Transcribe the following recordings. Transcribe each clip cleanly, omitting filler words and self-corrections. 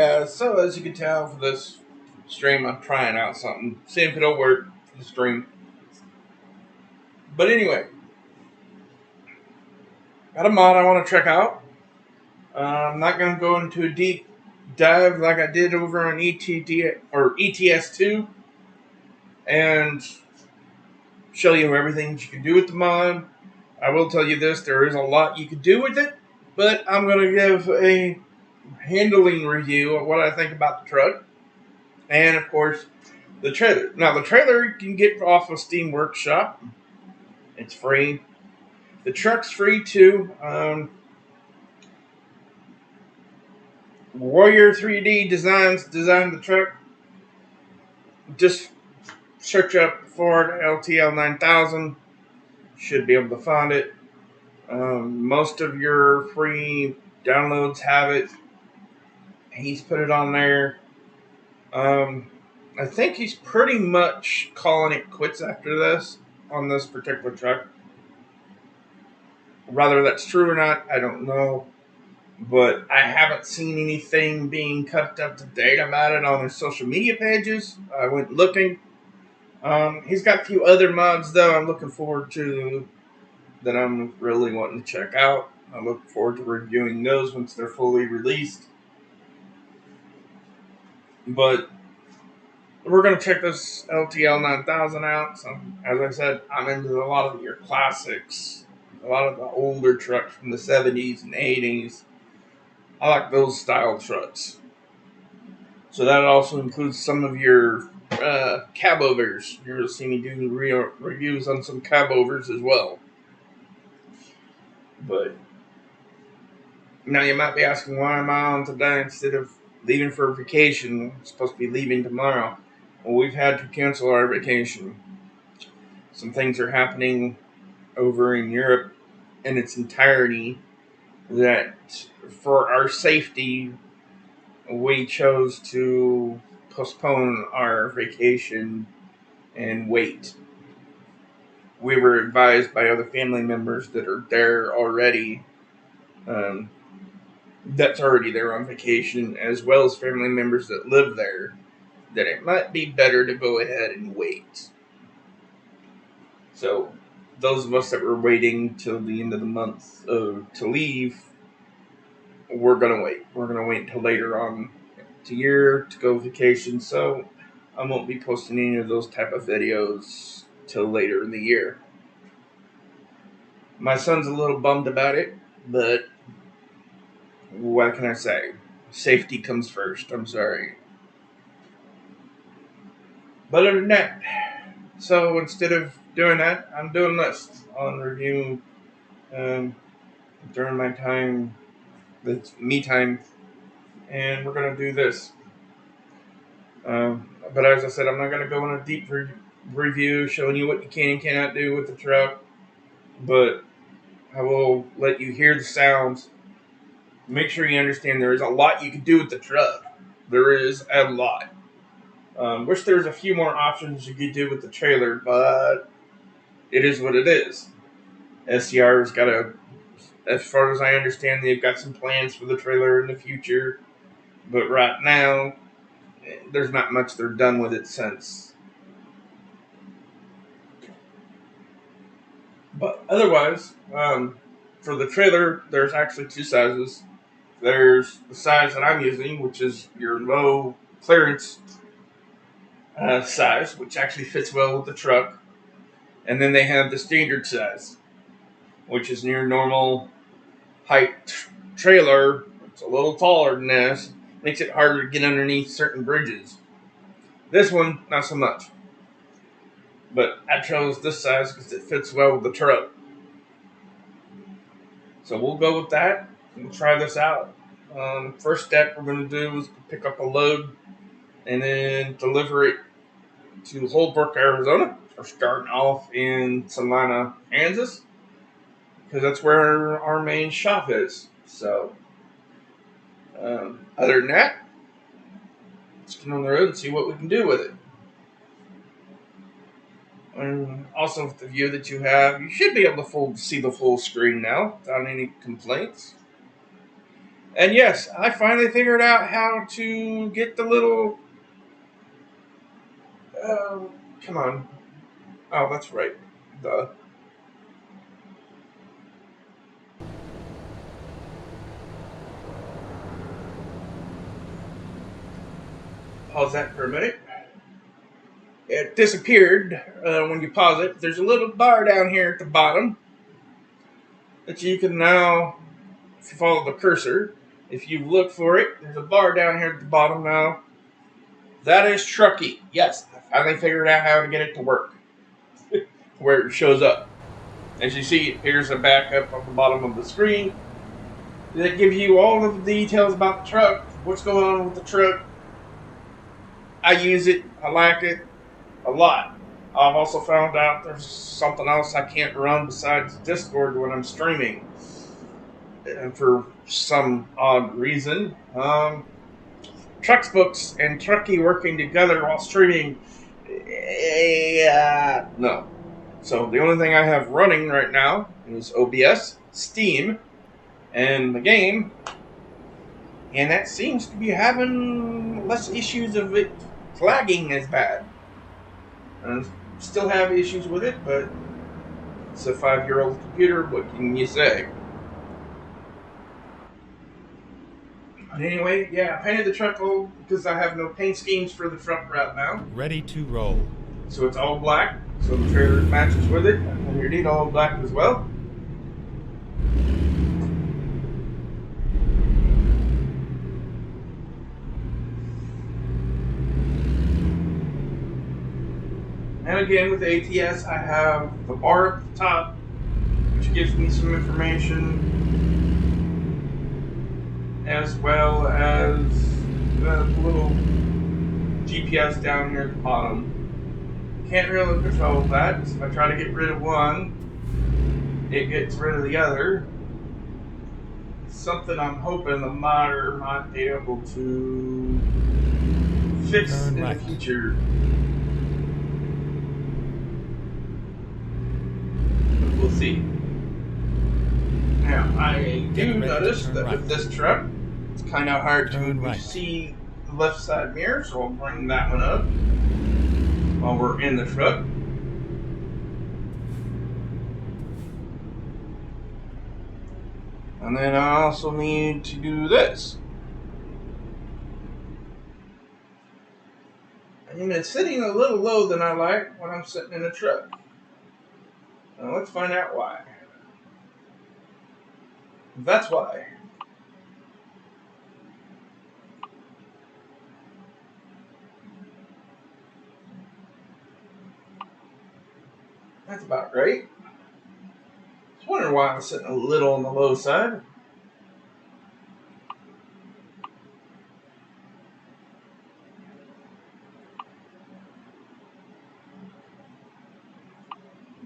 So as you can tell for this stream, I'm trying out something, see if it'll work for the stream. But anyway, got a mod I want to check out. I'm not going to go into a deep dive like I did over on ETD or ETS2 and show you everything you can do with the mod. I will tell you this: there is a lot you can do with it, but I'm going to give a handling review of what I think about the truck, and of course the trailer. Now the trailer you can get off of Steam Workshop. It's free. The truck's free too. Warrior 3D Designs designed the truck. Just search up Ford LTL 9000. Should be able to find it. Most of your free downloads have it. He's put it on there. I think he's pretty much calling it quits after this on this particular truck. Whether that's true or not, I don't know. But I haven't seen anything being kept up to date about it on his social media pages. I went looking. He's got a few other mods though I'm looking forward to that I'm really wanting to check out. I look forward to reviewing those once they're fully released. But we're going to check this LTL 9000 out. So, as I said, I'm into a lot of your classics, a lot of the older trucks from the 70s and 80s. I like those style trucks. So that also includes some of your cab overs. You're going to see me do reviews on some cab overs as well. But now you might be asking, why am I on today instead of leaving for vacation? I'm supposed to be leaving tomorrow. Well, we've had to cancel our vacation. Some things are happening over in Europe in its entirety that, for our safety, we chose to postpone our vacation and wait. We were advised by other family members that are there already, um, that's already there on vacation, as well as family members that live there, that it might be better to go ahead and wait. So, those of us that were waiting till the end of the month to leave, we're gonna wait. We're gonna wait until later on to year to go vacation. So, I won't be posting any of those type of videos till later in the year. My son's a little bummed about it, but what can I say? Safety comes first. I'm sorry. But other than that, so instead of doing that, I'm doing this on review um, during my time, it's me time, and we're gonna do this. But as I said, I'm not gonna go on a deep review showing you what you can and cannot do with the truck, but I will let you hear the sounds. Make sure you understand there is a lot you can do with the truck. There is a lot. Wish there was a few more options you could do with the trailer, but it is what it is. SCR's got a, as far as I understand, they've got some plans for the trailer in the future, but right now, there's not much they're done with it since. But otherwise, for the trailer, there's actually two sizes. There's the size that I'm using, which is your low clearance size, which actually fits well with the truck. And then they have the standard size, which is near normal height trailer. It's a little taller than this. Makes it harder to get underneath certain bridges. This one, not so much. But I chose this size because it fits well with the truck. So we'll go with that. We'll try this out. First step we're going to do is pick up a load and then deliver it to Holbrook, Arizona. We're starting off in Salina, Kansas, because that's where our main shop is. So, other than that, let's get on the road and see what we can do with it. And also, with the view that you have, you should be able to see the full screen now without any complaints. And yes, I finally figured out how to get the little. Uh, Come on. Oh, that's right. The Pause that for a minute. It disappeared when you pause it. There's a little bar down here at the bottom that you can now, if you follow the cursor, if you look for it, there's a bar down here at the bottom now. That is Truckee. Yes, I finally figured out how to get it to work. Where it shows up. As you see, here's a backup on the bottom of the screen that gives you all of the details about the truck, what's going on with the truck. I use it. I like it a lot. I've also found out there's something else I can't run besides Discord when I'm streaming. And for some odd reason, Trucksbooks and Truckee working together while streaming, no. So the only thing I have running right now is OBS, Steam, and the game, and that seems to be having less issues of it flagging as bad. I still have issues with it, but it's a 5-year-old computer. What can you say? But anyway, yeah, I painted the truck old because I have no paint schemes for the truck right now. Ready to roll. So it's all black, so the trailer matches with it. Underneath all black as well. And again, with the ATS, I have the bar at the top, which gives me some information, as well as the little GPS down here at the bottom. Can't really control that. So if I try to get rid of one, it gets rid of the other. Something I'm hoping the modder might be able to fix in the future. But we'll see. Now, I do notice that with this truck, it's kind of hard to see the left side mirror, so I'll bring that one up while we're in the truck. And then I also need to do this. And it's sitting a little low than I like when I'm sitting in a truck. Now let's find out why. That's why. That's about right. I was wondering why I was sitting a little on the low side.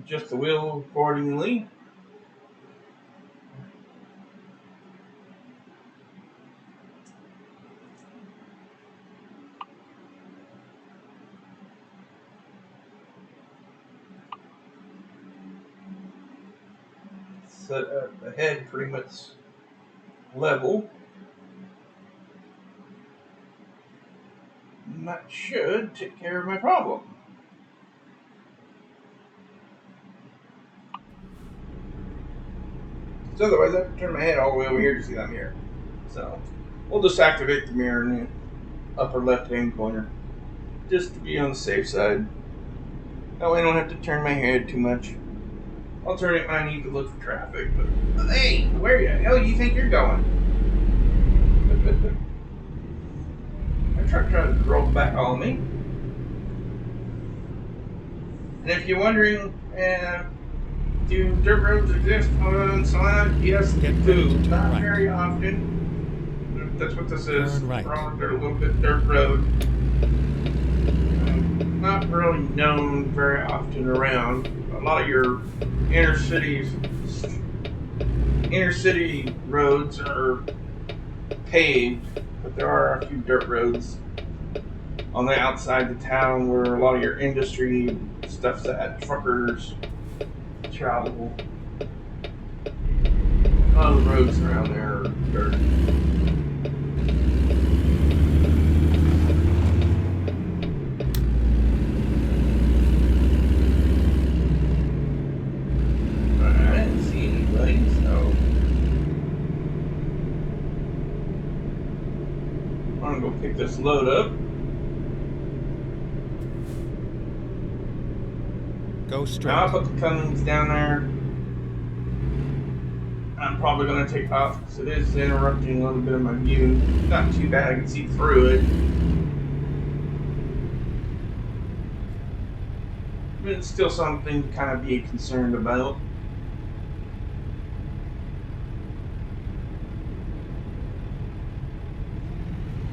Adjust the wheel accordingly. Set the head pretty much level. And that should take care of my problem. So otherwise I have to turn my head all the way over here to see that mirror. So we'll just activate the mirror in the upper left hand corner, just to be on the safe side. That way I don't have to turn my head too much. I'll turn it when I need to look for traffic, but hey, where the hell do you think you're going? My truck tried to roll back on me. And if you're wondering, do dirt roads exist on Salina? Yes, they do. Not very often. That's what this is. Right. We're on a little bit dirt road. Not really known very often around. A lot of your inner city roads are paved, but there are a few dirt roads on the outside the town where a lot of your industry stuff's at. Truckers travel. All the roads around there are dirt. I didn't see anybody, so I'm gonna go pick this load up. Go straight. Now I put the Cummins down there. I'm probably going to take off because it is interrupting a little bit of my view. Not too bad, I can see through it. But it's still something to kind of be concerned about.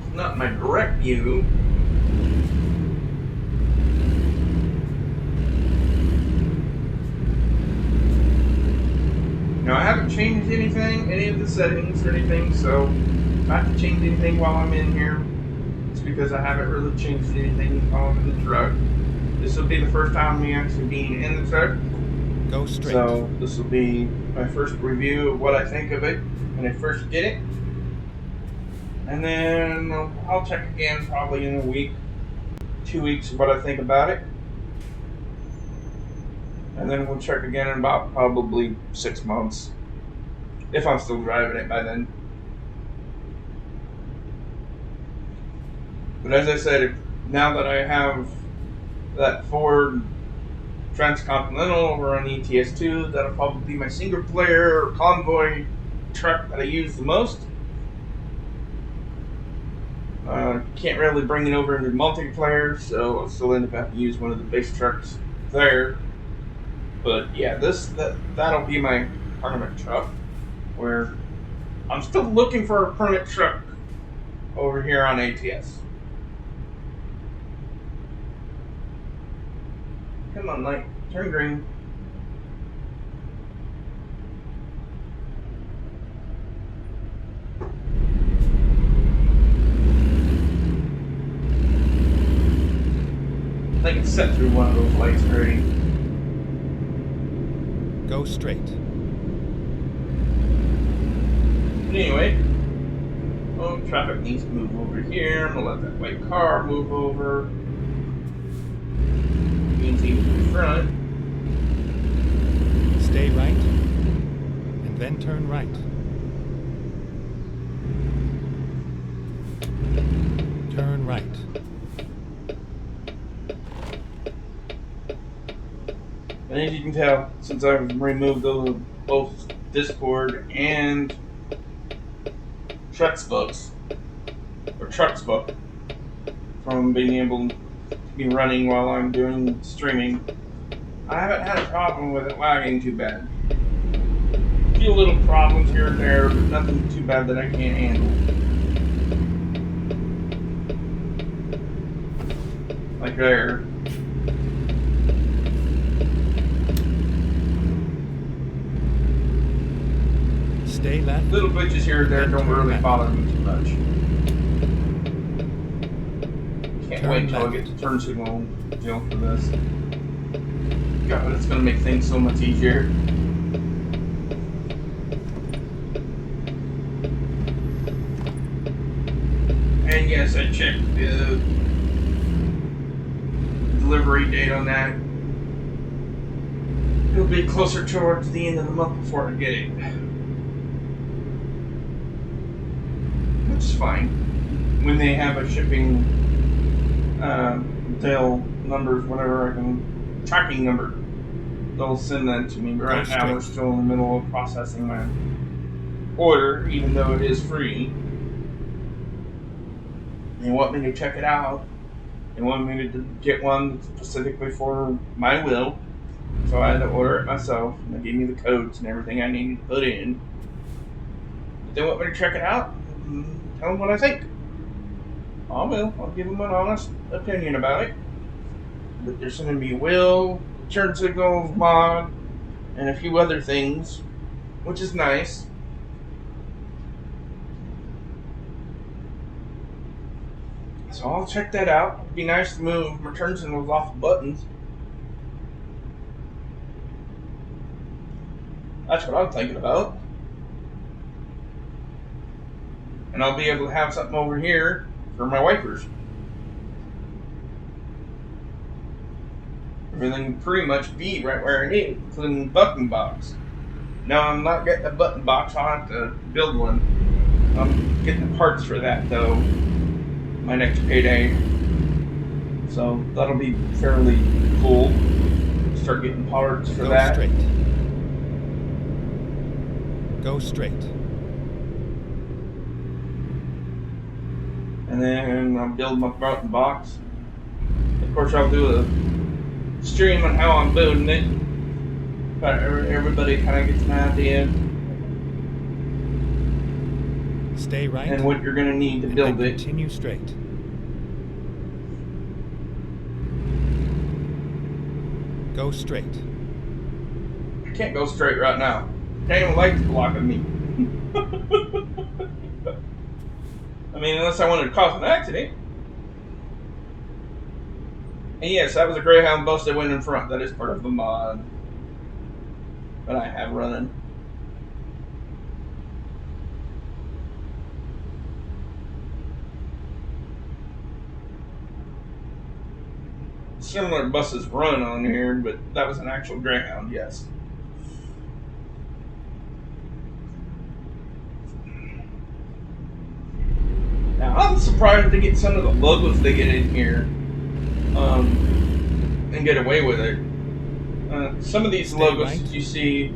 It's not my direct view. Now I haven't changed anything, any of the settings or anything, so if I have to change anything while I'm in here, it's because I haven't really changed anything while I'm in the truck. This will be the first time me actually being in the truck. Go straight. So this will be my first review of what I think of it when I first get it. And then I'll check again probably in a week, 2 weeks, what I think about it. And then we'll check again in about probably 6 months, if I'm still driving it by then. But as I said, now that I have that Ford Transcontinental over on ETS2, that'll probably be my single player or convoy truck that I use the most. Can't really bring it over into multiplayer, so I'll still end up having to use one of the base trucks there. But yeah, that'll be my permanent truck. Where I'm still looking for a permanent truck over here on ATS. Come on, light, turn green. I think it's set through one of those lights already. Go straight. But anyway, traffic needs to move over here. I'm gonna let that white car move over. Means even to the front. Stay right, and then turn right. Turn right. And as you can tell, since I've removed both Discord and Trucks Book from being able to be running while I'm doing streaming, I haven't had a problem with it lagging too bad. A few little problems here and there, but nothing too bad that I can't handle. Like there. Stay left. Little bitches here and there don't really bother me too much. Can't wait until I get the turn signal deal for this. God, it's gonna make things so much easier. And yes, I checked the delivery date on that. It'll be closer towards the end of the month before I get it. Which is fine. When they have a shipping they'll numbers, whatever I can, tracking number, they'll send that to me. But right now we're still in the middle of processing my order, even though it is free. They want me to check it out. They want me to get one specifically for my will. So I had to order it myself, and they gave me the codes and everything I needed to put in. But they want me to check it out and tell them what I think. I will. I'll give them an honest opinion about it. But they're sending me will, turn signals, mod, and a few other things, which is nice. So I'll check that out. It'd be nice to move my turn signals off the buttons. That's what I'm thinking about. And I'll be able to have something over here for my wipers. Everything pretty much be right where I need it, including the button box. Now I'm not getting a button box, I'll have to build one. I'm getting the parts for that though, my next payday. So that'll be fairly cool. Start getting parts for that. Go straight. Go straight. And then I'll build my button box. Of course, I'll do a stream on how I'm building it, but everybody kind of gets an idea. Stay right. And what you're going to need to build it. Continue straight. Go straight. I can't go straight right now. Can't even light's blocking me. I mean, unless I wanted to cause an accident. And yes, that was a Greyhound bus that went in front. That is part of the mod that I have running. Similar buses run on here, but that was an actual Greyhound, yes. Now, I'm surprised to get some of the logos they get in here and get away with it. Some of these logos that you see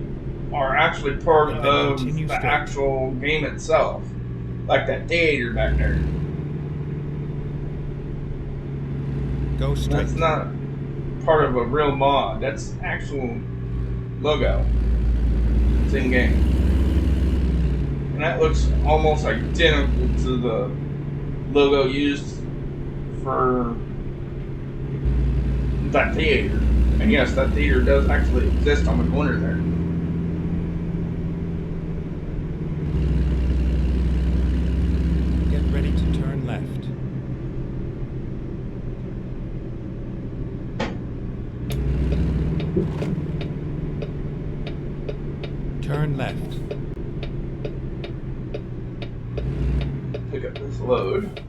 are actually part of the actual game itself. Like that theater back there. Go straight. That's not part of a real mod. That's actual logo. It's in game. And that looks almost identical to the logo used for that theater. And yes, that theater does actually exist on the corner there. Get ready to turn left. Turn left. Pick up this load.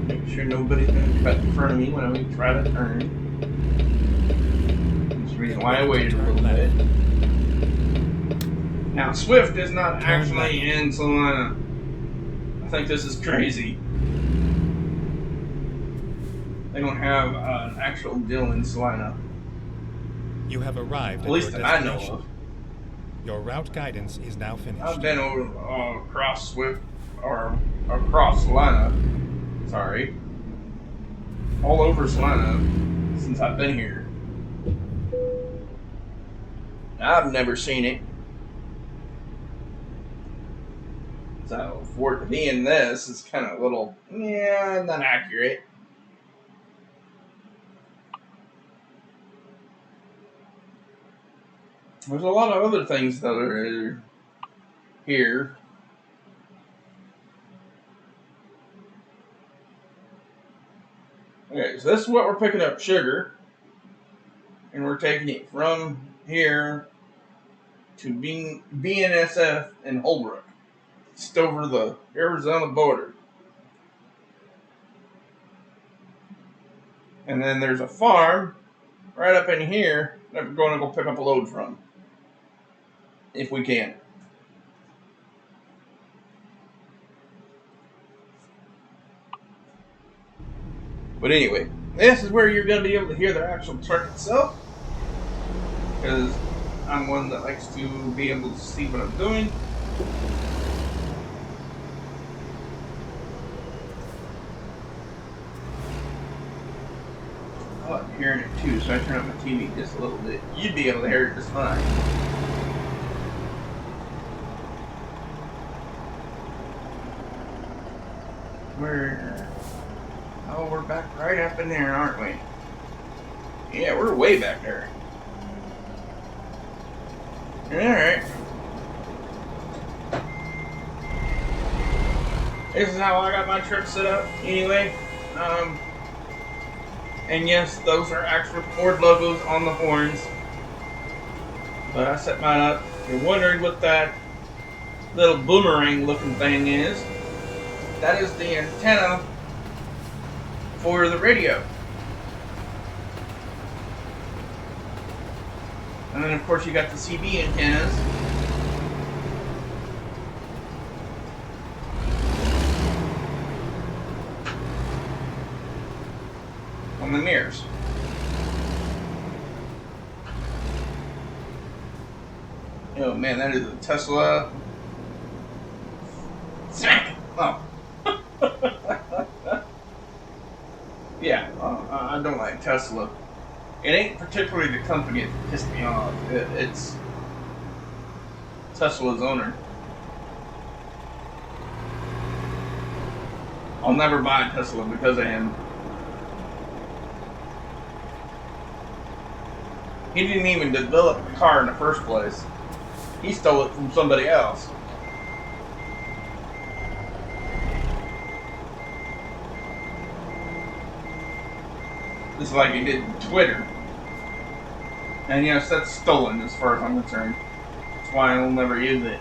Make sure nobody's going to cut in front of me when I try to turn. That's the reason why I waited a little bit. Now, Swift is not actually in Salina. I think this is crazy. They don't have an actual deal in Salina. You have arrived at least that I know of. Your route guidance is now finished. I've been over across Swift, or across Salina. Sorry. All over Salina since I've been here. I've never seen it. So for it to be in this is kind of a little, not accurate. There's a lot of other things that are here. Okay, so this is what we're picking up, sugar. And we're taking it from here to BNSF in Holbrook. Just over the Arizona border. And then there's a farm right up in here that we're going to go pick up a load from. If we can. But anyway, this is where you're going to be able to hear the actual truck itself. Because I'm one that likes to be able to see what I'm doing. I like hearing it too, so I turn up my TV just a little bit. You'd be able to hear it just fine. We're back right up in there, aren't we? Yeah, we're way back there. Alright. This is how I got my truck set up, anyway. And yes, those are actual Ford logos on the horns. But I set mine up. If you're wondering what that little boomerang looking thing is, that is the antenna for the radio. And then of course you got the CB antennas. On the mirrors. Oh man, that is a Tesla. Smack! Oh. Yeah, I don't like Tesla. It ain't particularly the company that pissed me off. It's Tesla's owner. I'll never buy a Tesla because of him. He didn't even develop the car in the first place. He stole it from somebody else. Just like he did Twitter. And yes, that's stolen as far as I'm concerned. That's why I'll never use it.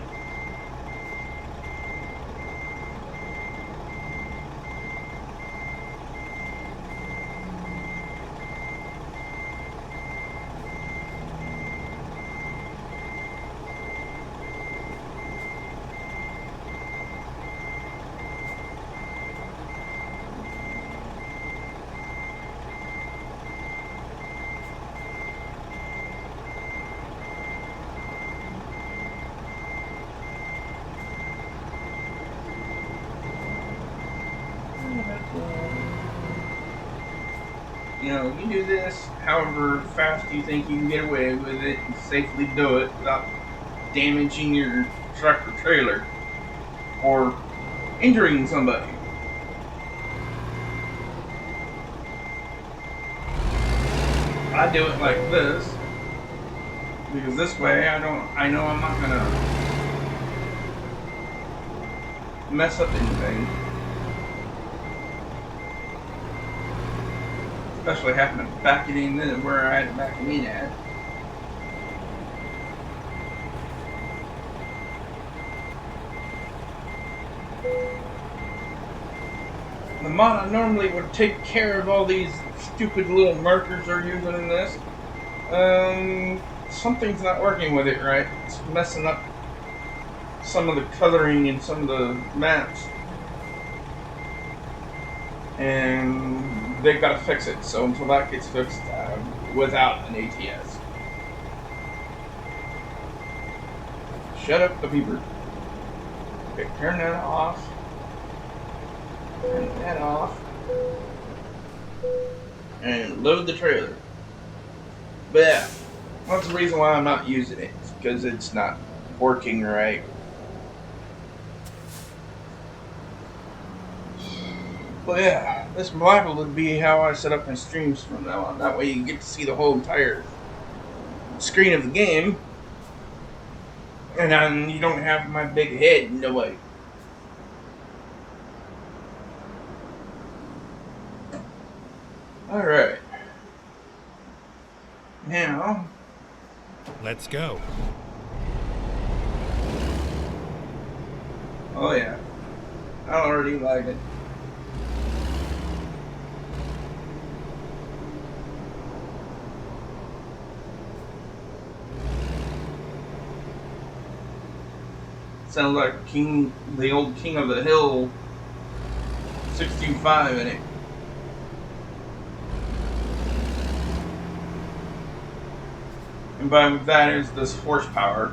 You know, you do this however fast you think you can get away with it and safely do it without damaging your truck or trailer or injuring somebody. I do it like this because this way I know I'm not gonna mess up anything. Especially having to back it in where I had to back it in at. The mod normally would take care of all these stupid little markers they're using in this. Something's not working with it right. It's messing up some of the coloring in some of the maps. And they've got to fix it. So until that gets fixed, without an ATS. Shut up, the beeper. Okay, turn that off. Turn that off. And load the trailer. But yeah, that's the reason why I'm not using it. It's because it's not working right. But yeah, this Bible would be how I set up my streams from now on. That way you get to see the whole entire screen of the game. And then you don't have my big head in the way. Alright. Now, Let's go. oh yeah, I already like it. Sounds like the old King of the Hill 625 in it. And by that is this horsepower.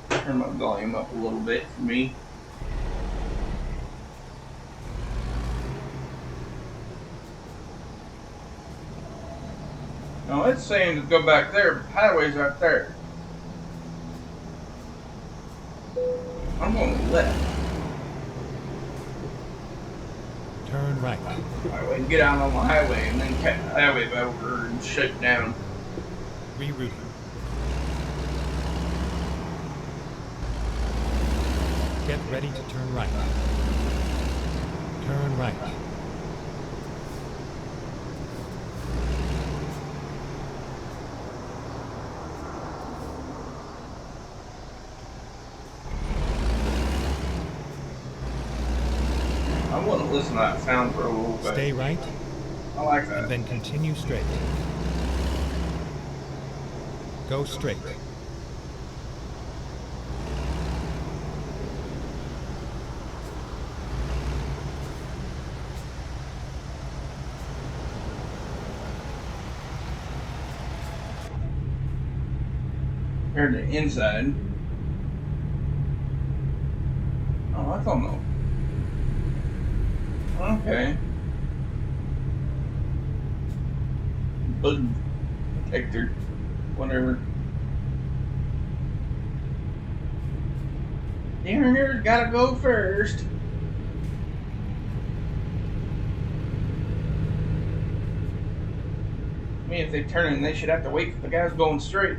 Turn my volume up a little bit for me. Now it's saying to go back there, but the highway's right there. I'm going left. Turn right. Highway, get out on the highway and then cut the highway over and shut down. Rerouting. Get ready to turn right. Turn right. I want to listen to that sound for a little bit. Stay right, I like and that. then continue straight. Go straight. Here's the inside. Oh, that's on the. Okay. Bug detector. Whatever. Darner's gotta go first. I mean, if they turn in, they should have to wait for the guys going straight.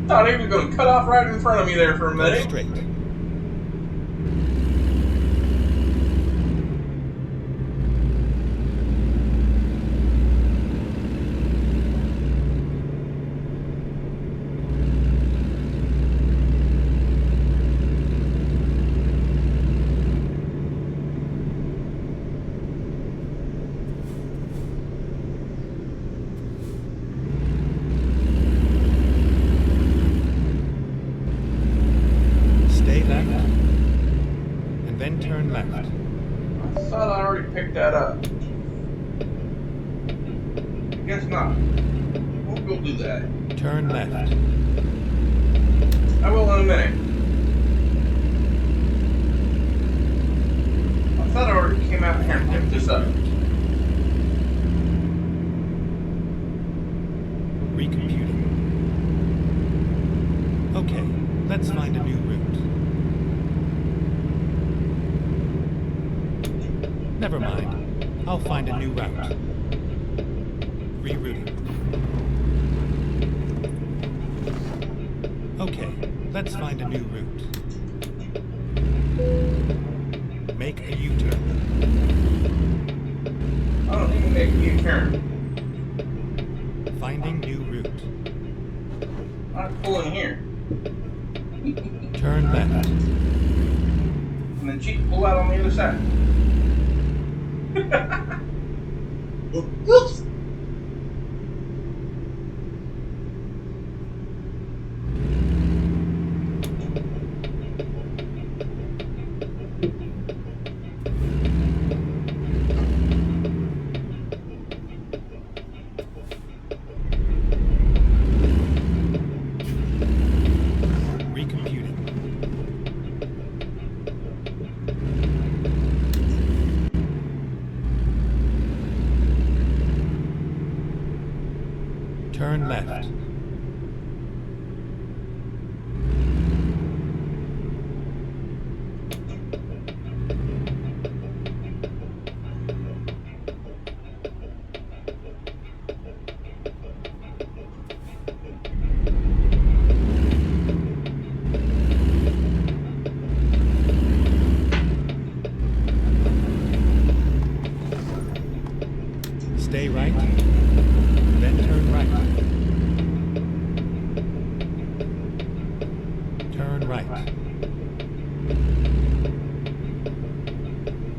Thought he was going to cut off right in front of me there for a Go minute. straight. Stay left, and then turn left. I thought I already picked that up. Guess not. We'll go do that. Turn left. I will in a minute. I thought I already came out here and picked this up. Recomputing. Okay, let's find a new route. Never mind. I'll find a new route. Rerouting. Okay, let's find a new route. Make a U-turn. I don't even make a U-turn. Finding new route. I pull in here. Turn left. And then cheat pull out on the other side. Oops. Recomputing. Turn left. Stay right, then turn right. Turn right.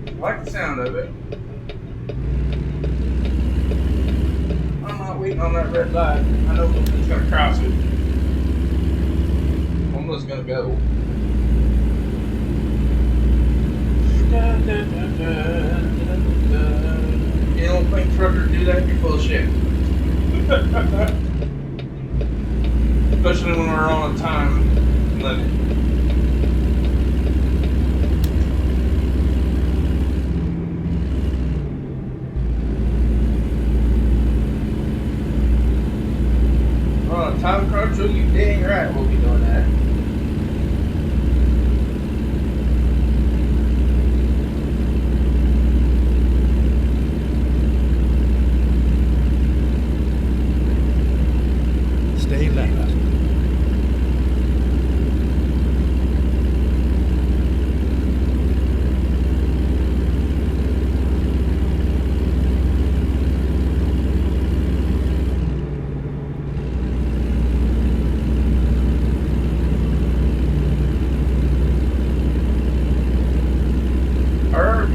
I like the sound of it. I'm not waiting on that red light. I know who's going to cross it. One was going to go. You don't think truckers do that? You're full of shit. Especially when we're on a time limit. We're on a time crunch, so you dang right we'll be doing that.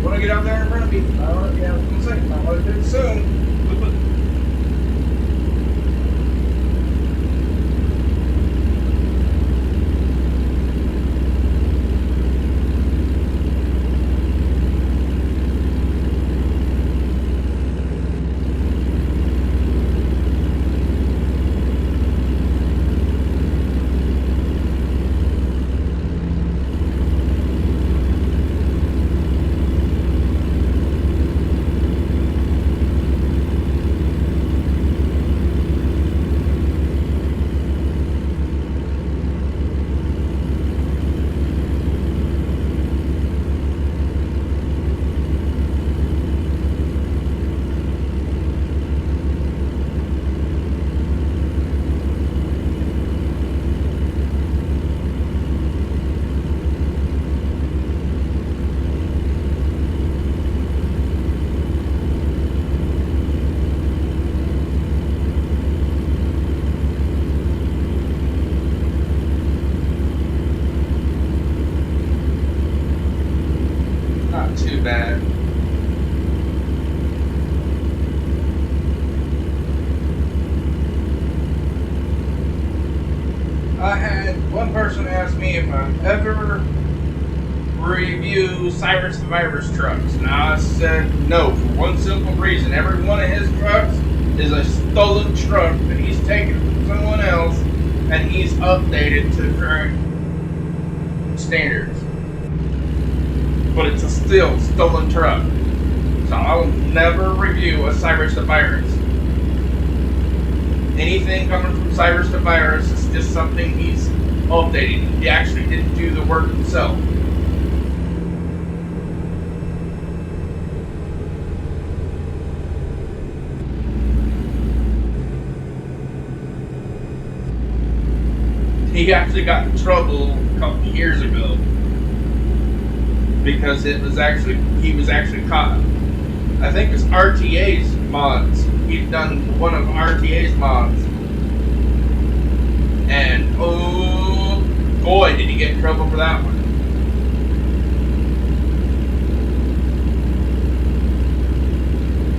When I get out there in front of me, I want to be out in a second. I want to do it soon. Not too bad. I had one person ask me if I've ever review Cyrus the Virus trucks, and I said no for one simple reason. Every one of his trucks is a stolen truck that he's taken from someone else and he's updated to current standards. But it's a still stolen truck. So I will never review a Cyrus the Virus. Anything coming from Cyrus the Virus is just something he's updated. He actually didn't do the work himself. He actually got in trouble a couple years ago because he was actually caught. I think it's RTA's mods. He'd done one of RTA's mods, and oh boy, did he get in trouble for that one.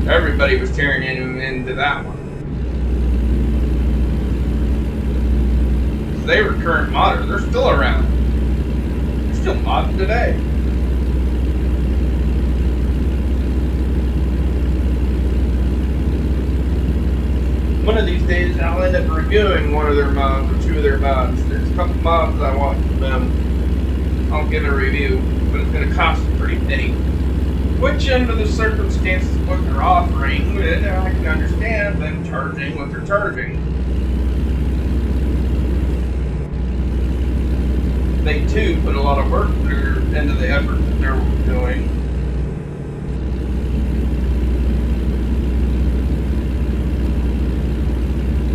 Everybody was tearing him into that one. They were current modders. They're still around. They're still modding today. One of these days, I'll end up reviewing one of their mods or two of their mods. There's a couple mods I want from them. I'll give a review, but it's going to cost a pretty penny. Which, under the circumstances of what they're offering, I can understand them charging what they're charging. They too put a lot of work into the effort that they're doing.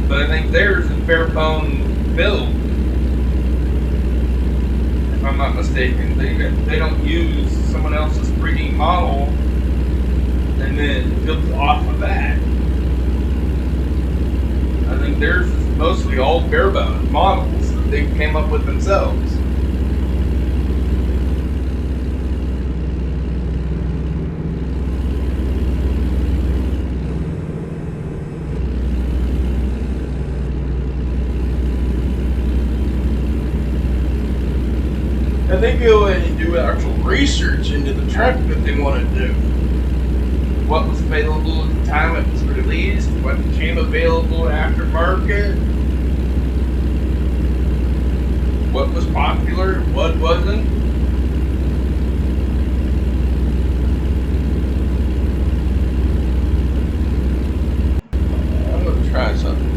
But I think theirs is bare bone build. If I'm not mistaken, they don't use someone else's 3D model and then build off of that. I think theirs is mostly all bare bone models that they came up with themselves. And they go in and do actual research into the truck that they want to do. What was available at the time it was released, what became available aftermarket, what was popular, what wasn't. I'm going to try something.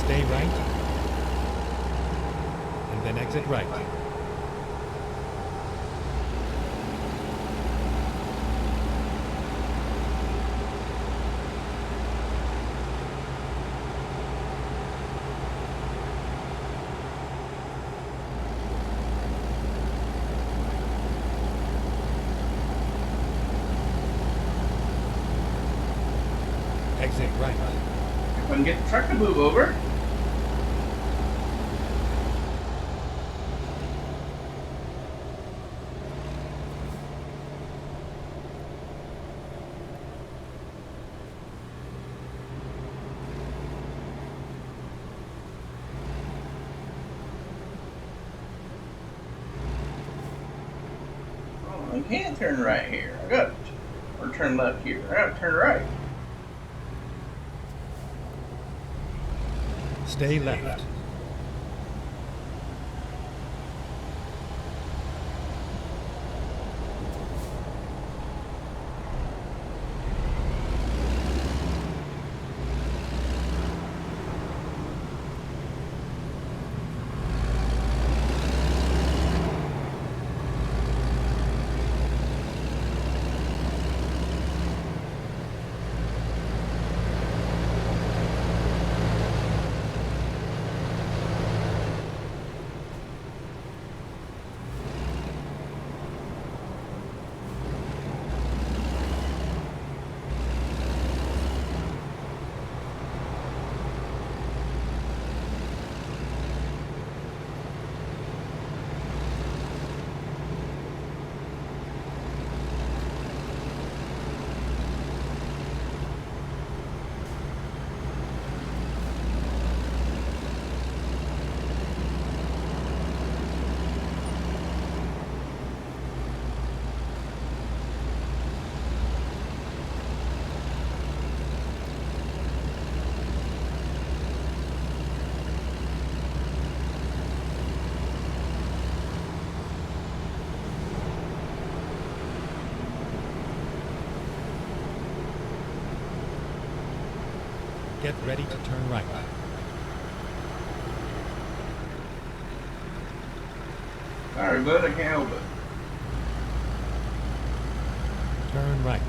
Stay right, and then exit right. and get the truck to move over. I can't turn right here. I got to, or turn left here. I got to turn right. Stay left. Get ready to turn right. Sorry, bud, I can't help it. Turn right.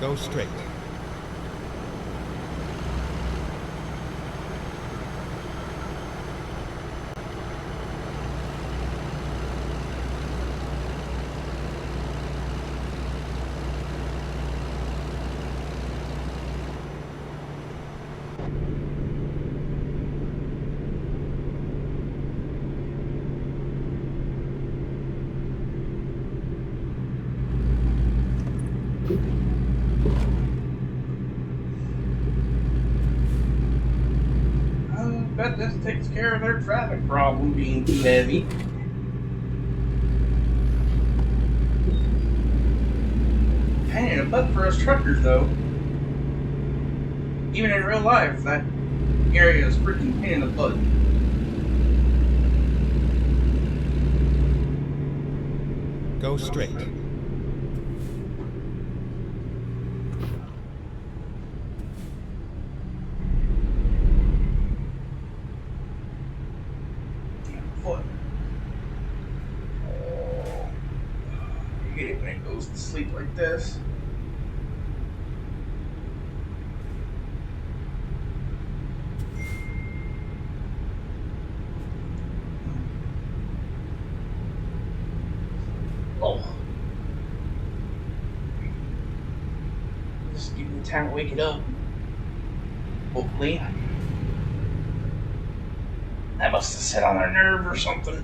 Go straight. I bet this takes care of their traffic problem being too heavy. Pain in the butt for us truckers, though. Even in real life, that area is freaking pain in the butt. Go straight. Foot. Oh. I hate it when it goes to sleep like this. Oh. Just give me time to wake it up. Hopefully. That must have set on our nerve or something.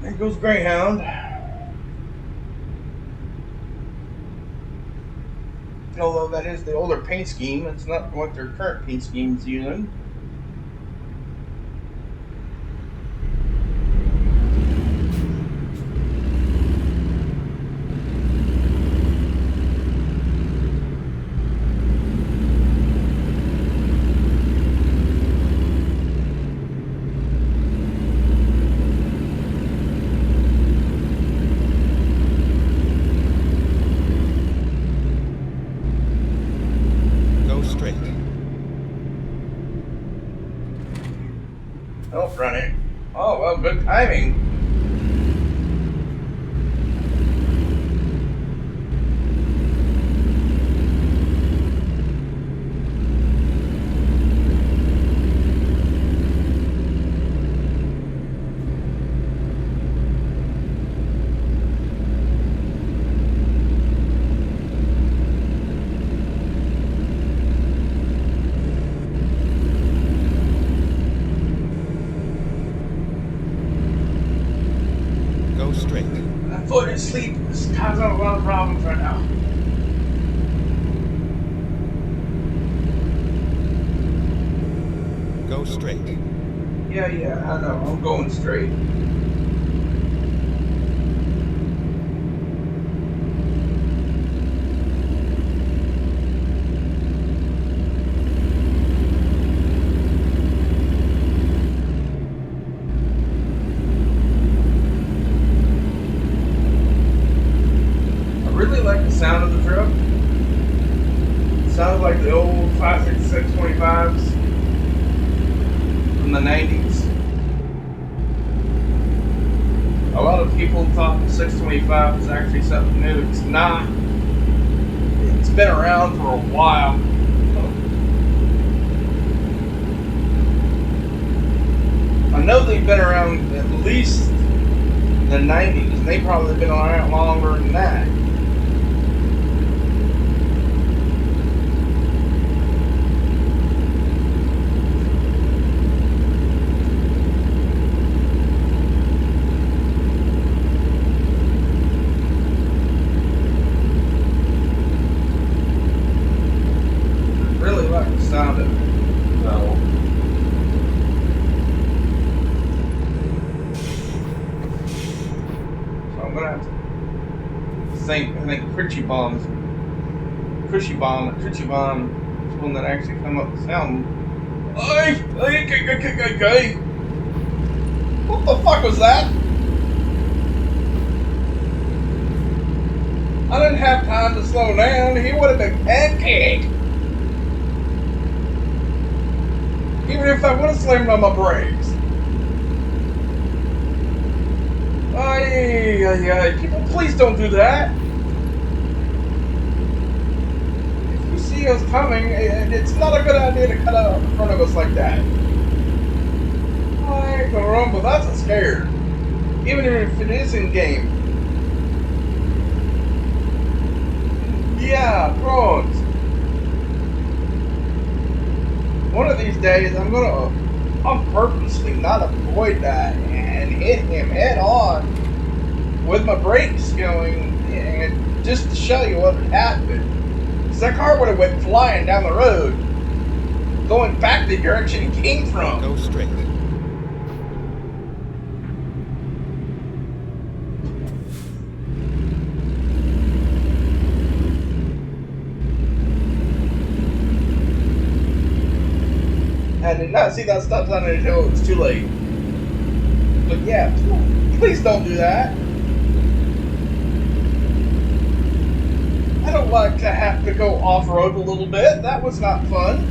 There goes Greyhound. Although that is the older paint scheme, it's not what their current paint scheme is using. Oh, running. Oh, well, good timing. to sleep. It's causing a lot of problems right now. Go straight. Yeah, I know. I'm going straight. I really like the sound of the truck. It sounds like the old 56625s from the 90s. A lot of people thought the 625 was actually something new. It's not. It's been around for a while. I know they've been around at least the 90s, and they've probably been around longer than that. Really like the sound of it. So I'm gonna have to think. I think Critchy Bomb is one that actually come up with sound. Hey! What the fuck was that? I didn't have time to slow down. He would have been pancaked. Even if I would have slammed on my brakes. People, please don't do that. If you see us coming, it's not a good idea to cut out in front of us like that. Ay, caramba, that's a scare. Even if it is in game. Yeah, prawns. One of these days, I'm purposely not avoid that and hit him head on with my brakes going, and just to show you what had happened. Because that car would have went flying down the road, going back the direction he came from. Go straight. I did not see that stop sign until it was too late. But yeah, please don't do that. I don't like to have to go off-road a little bit. That was not fun.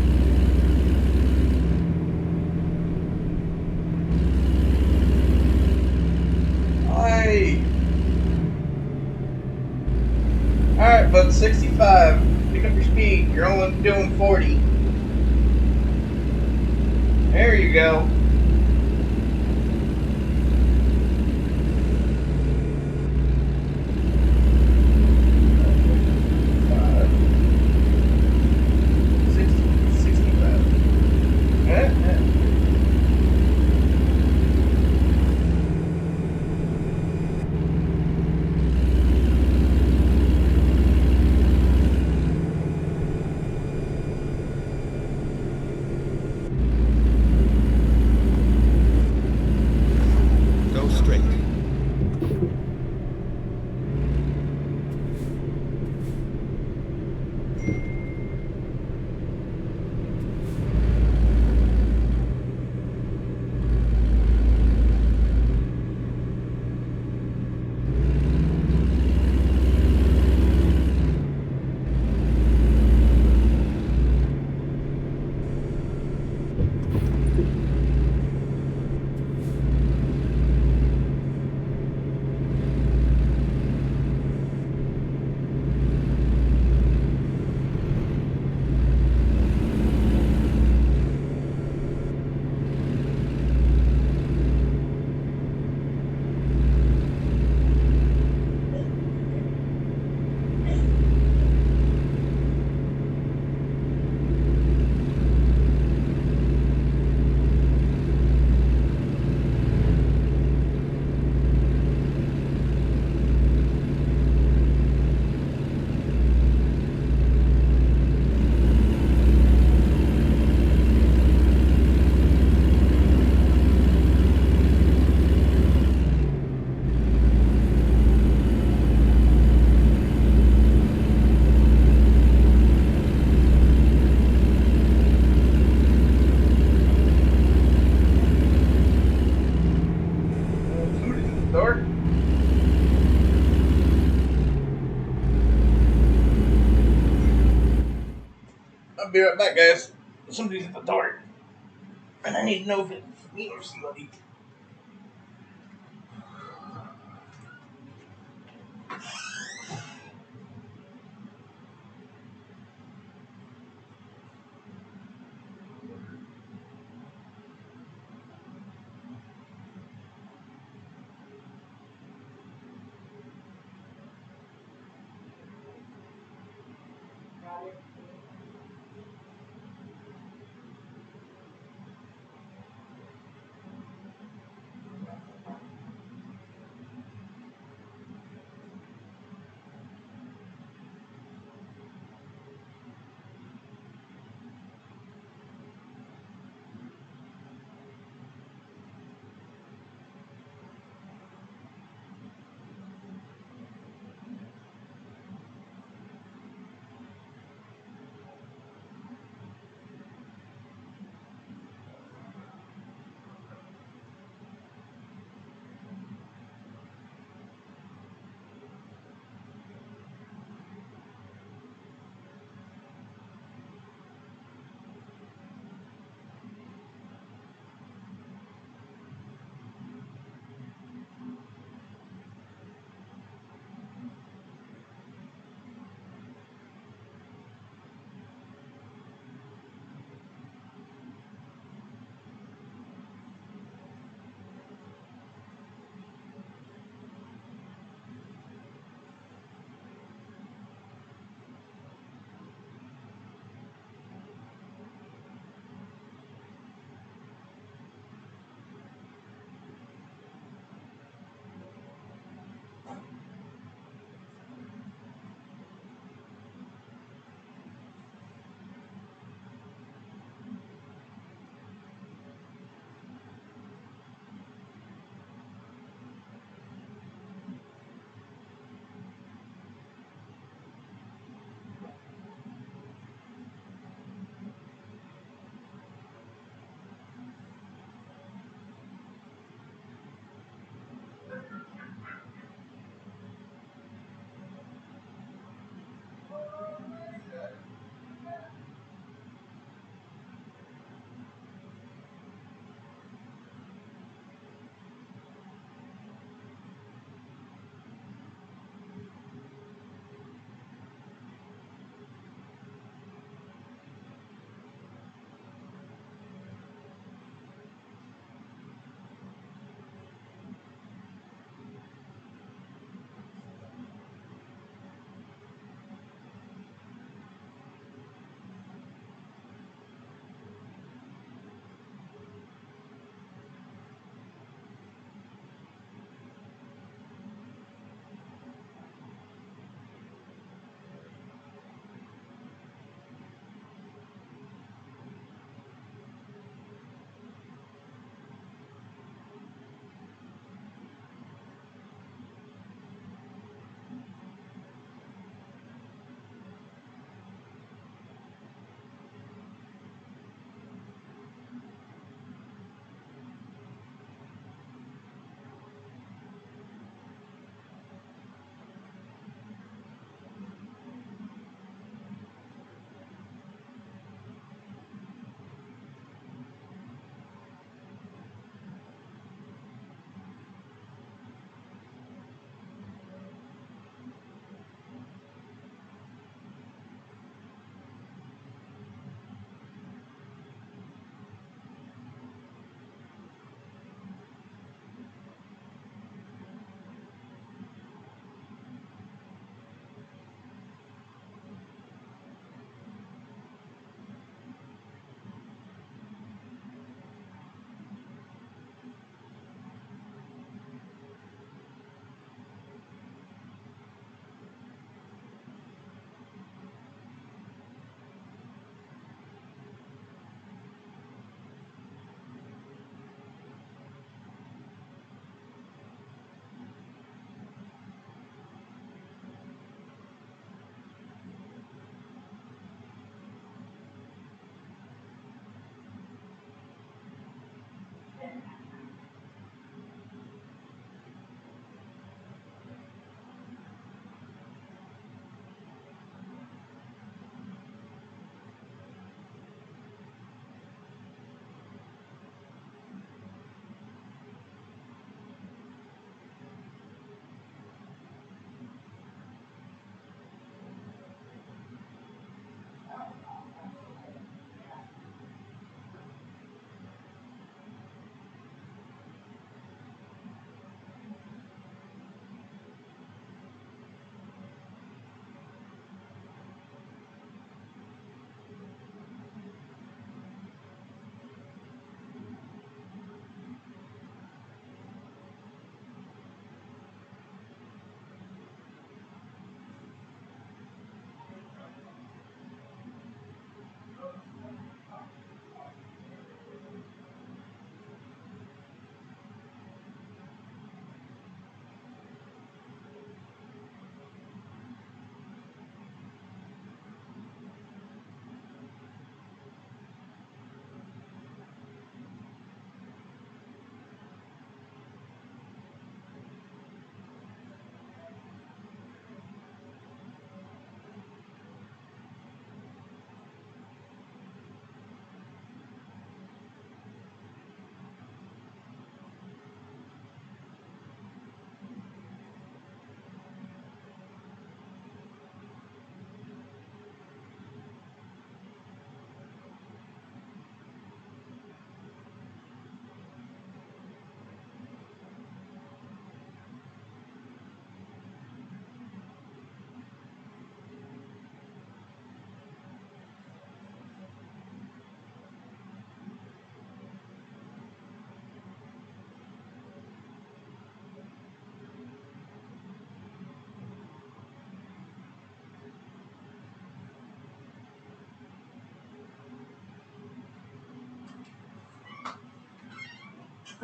Alright, bud, 65. Pick up your speed. You're only doing 40. There you go. be right back, guys. Somebody's at the door, and I need to know if it's me or somebody.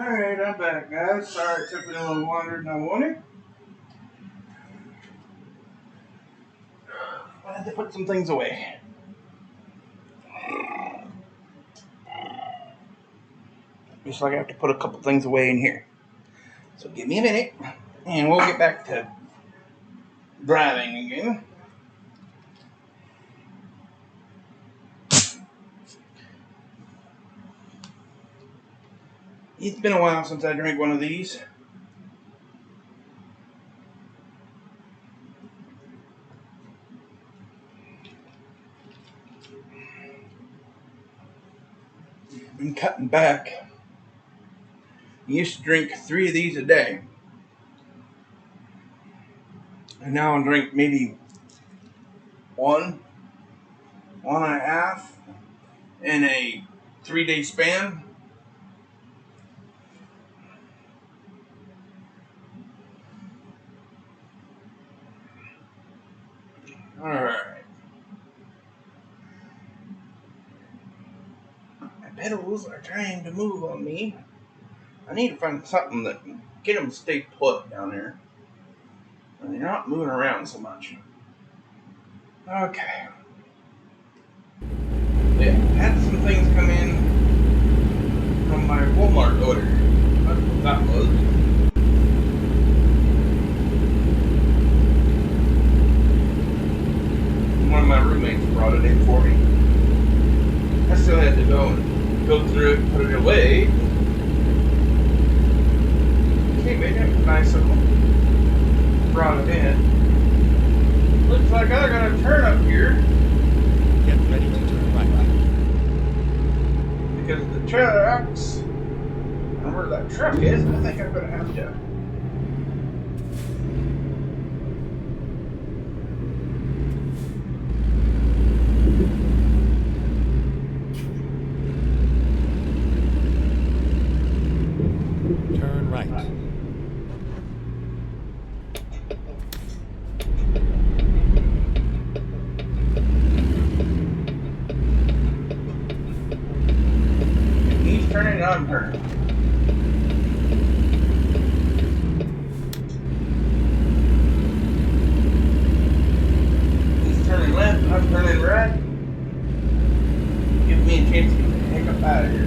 Alright, I'm back, guys. Sorry it took me a little longer than I wanted. I had to put some things away. Just like I have to put a couple things away in here. So give me a minute, and we'll get back to driving again. It's been a while since I drank one of these. Been cutting back. I used to drink 3 of these a day. And now I drink maybe 1, 1.5 in a 3-day span. Alright. My pedals are trying to move on me. I need to find something that can get them to stay put down there. And they're not moving around so much. Okay. Yeah, I had some things come in from my Walmart order. That's what that was. One of my roommates brought it in for me. I still had to go through it and put it away. Okay, baby, that's nice of them. Brought it in. Looks like I got a turn up here. Get ready to turn right. Because the trucks, and where that truck is, I think I'm going to have to. Turn right. He's turning and I'm turning. He's turning left, I'm turning right. Give me a chance to get the heck up out of here.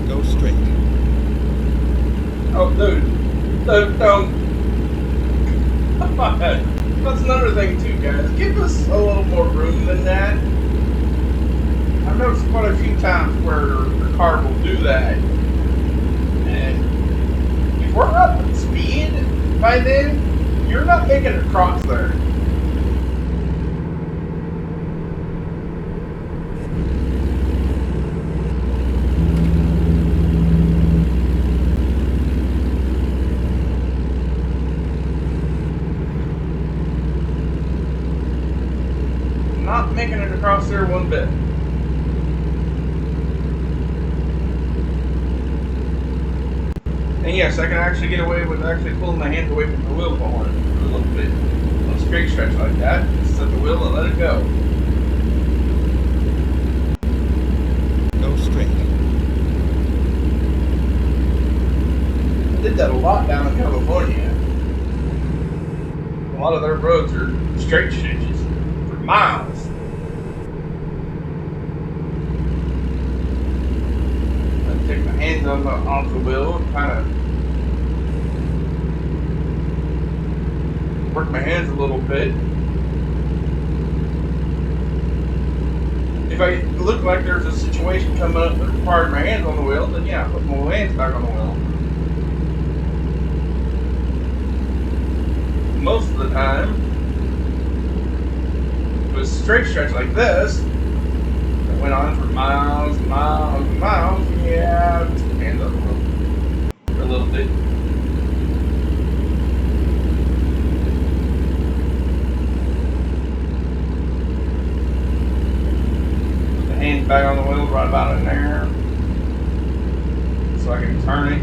Go straight. Oh, dude. Don't. Come on. That's another thing, too, guys. Give us a little more room than that. I've noticed quite a few times where the car will do that. And if we're up at speed by then, you're not making it across there. Not making it across there one bit. And yes, I can actually get away with actually pulling my hands away from the wheel for a little bit. On a straight stretch like that, just set the wheel and let it go. Go straight. I did that a lot down in California. A lot of their roads are straight stretches for miles. I take my hands off the wheel and kind of work my hands a little bit. If I look like there's a situation coming up that requires my hands on the wheel, then yeah, I put my hands back on the wheel. Most of the time, if it was a straight stretch like this, that went on for miles and miles and miles, yeah, just hands on the wheel for a little bit. Put the hands back on the wheel right about in there, so I can turn it.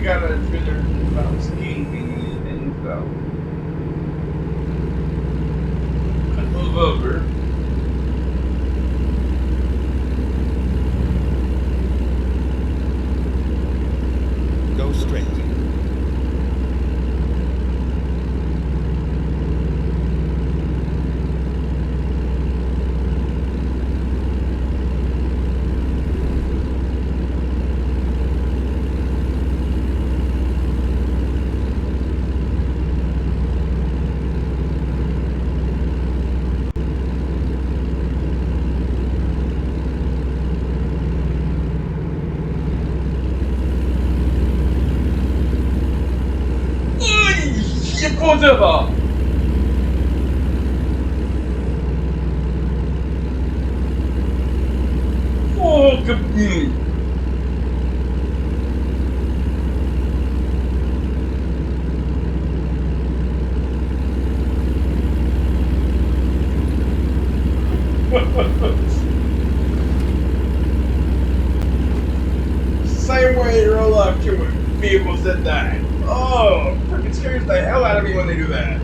Got a trailer about skating and so I move over. Go straight. Whatever. Fuck me. Same way you roll off to vehicles that die. Oh, freaking scares the hell out of me when they do that.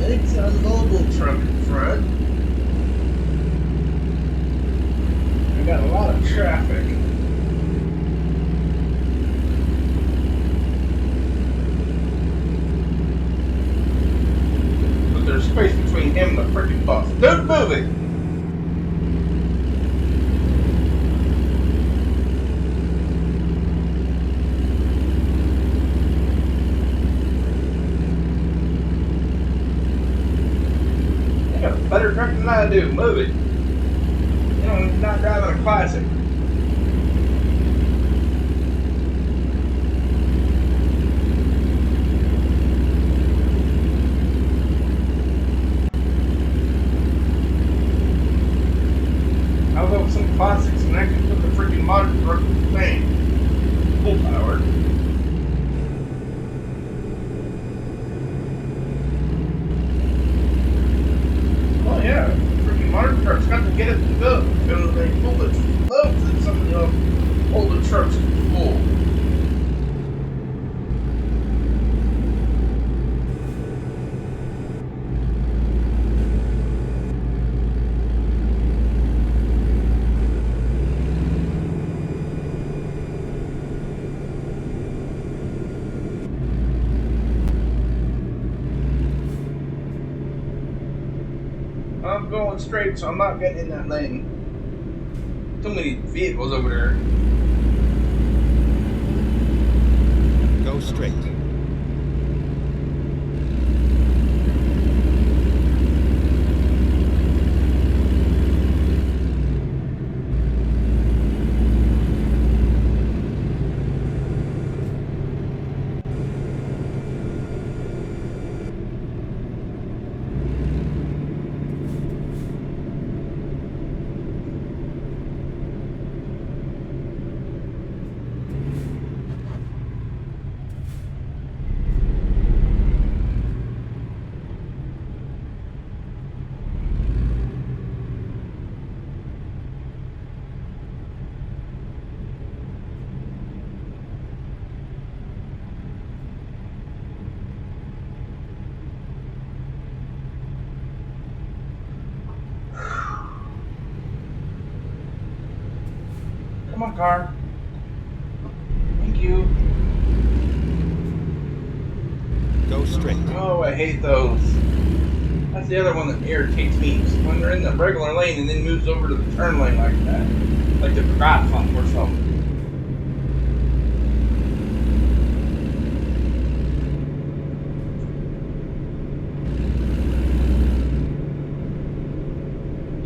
It's a mobile truck in front. I got a lot of traffic. But there's space between him and the freaking bus. Don't move it! Better truck than I do. Move it. You know, I'm not driving a classic. How about some classics and I can put the freaking modern truck thing? Full power. Yeah, freaking modern trucks got to get it to go because they pull the loads that some of the older trucks can pull. I'm going straight, so I'm not getting in that lane. too many vehicles over there. Go straight. Come on, car. Thank you. Go straight. Oh, I hate those. That's the other one that irritates me. Is when they're in the regular lane and then moves over to the turn lane like that. Like they forgot something or something.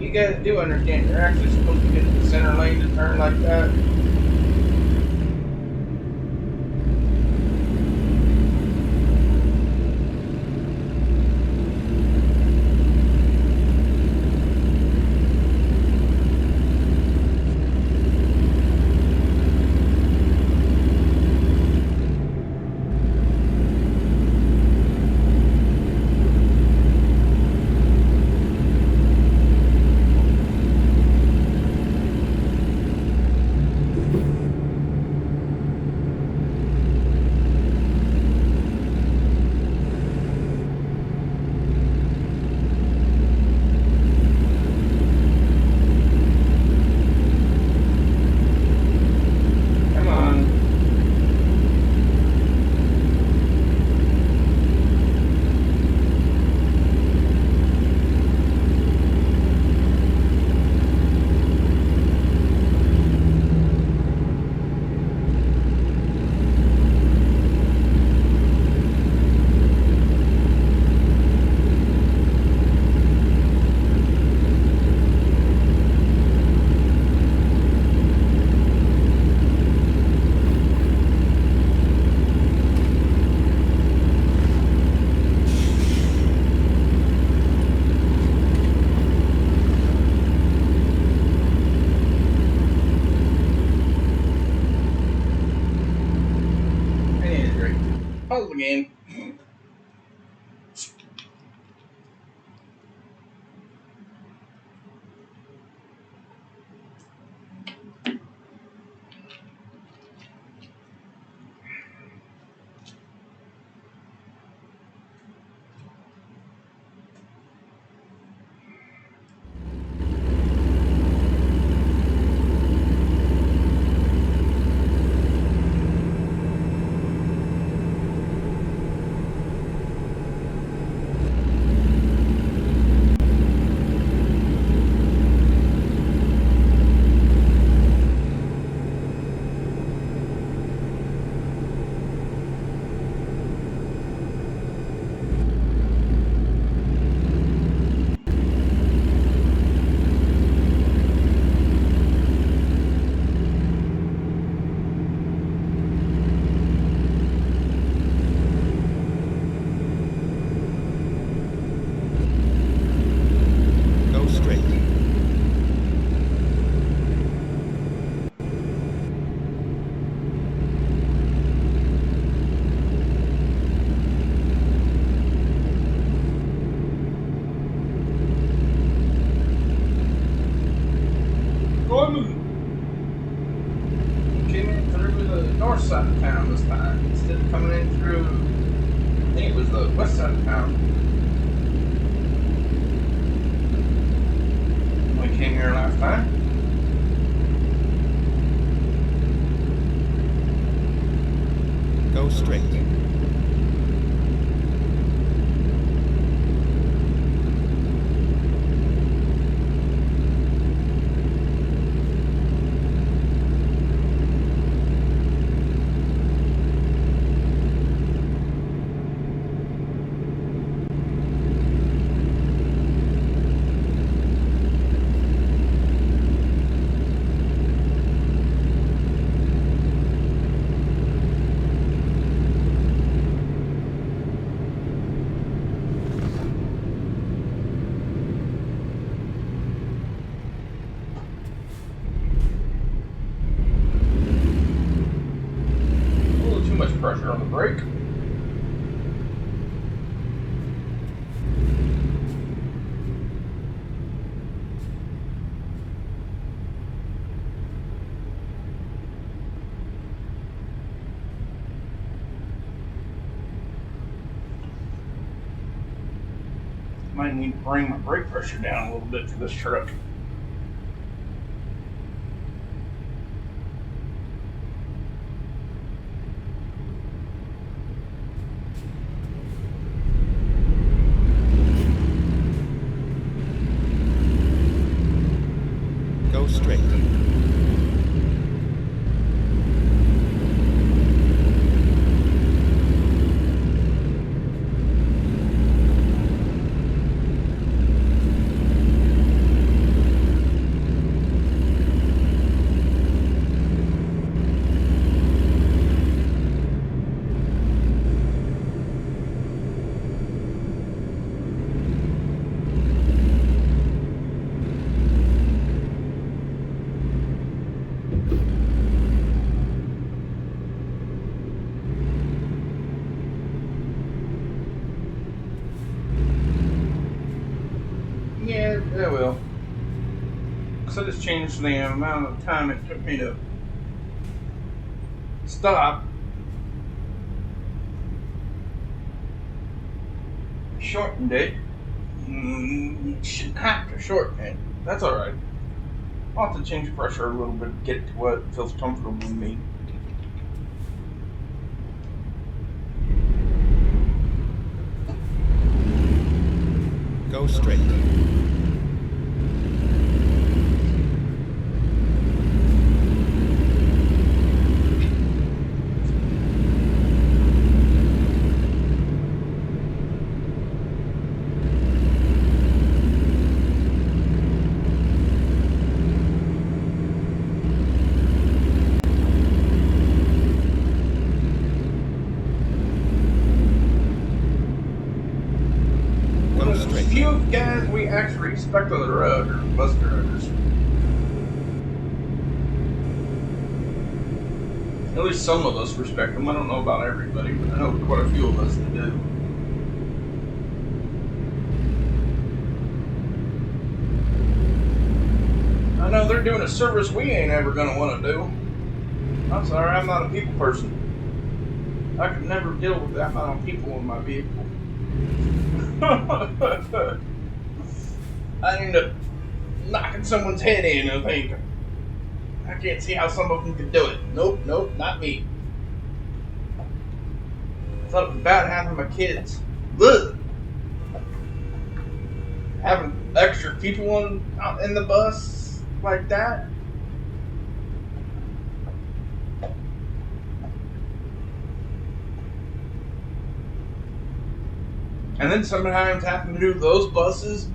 You guys do understand you're actually supposed to get to the center lane to turn like that. Come on. I need a drink. Pause the game. Go straight. Came in through the north side of town this time instead of coming in through. I think it was the west side of town. When we came here last time. Go straight. brake. Might need to bring my brake pressure down a little bit for this truck. Go straight. Yeah, it will. So I just changed the amount of time it took me to stop. Shortened it. Shouldn't have to shorten it. That's alright. I'll have to change pressure a little bit to get to what feels comfortable with me. Go straight. Few guys we actually respect on the road are bus drivers. At least some of us respect them. I don't know about everybody, but I know quite a few of us that do. I know they're doing a service we ain't ever gonna want to do. I'm sorry, I'm not a people person. I could never deal with that amount of people in my vehicle. I end up knocking someone's head in and think, I can't see how some of them could do it. Nope, not me. I thought it was bad having my kids. Look, having extra people out in the bus like that. And then sometimes having to do those buses,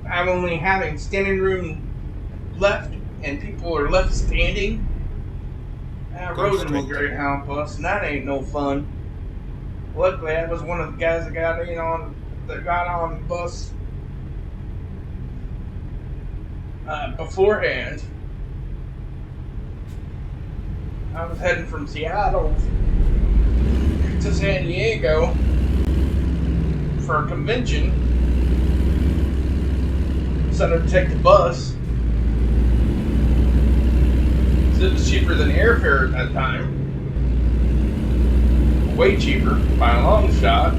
I'm only having standing room left, and people are left standing. I rode in the Greyhound bus, and that ain't no fun. Luckily, I was one of the guys that got on the bus beforehand. I was heading from Seattle to San Diego for a convention. Decided to take the bus. So it was cheaper than airfare at that time. Way cheaper by a long shot.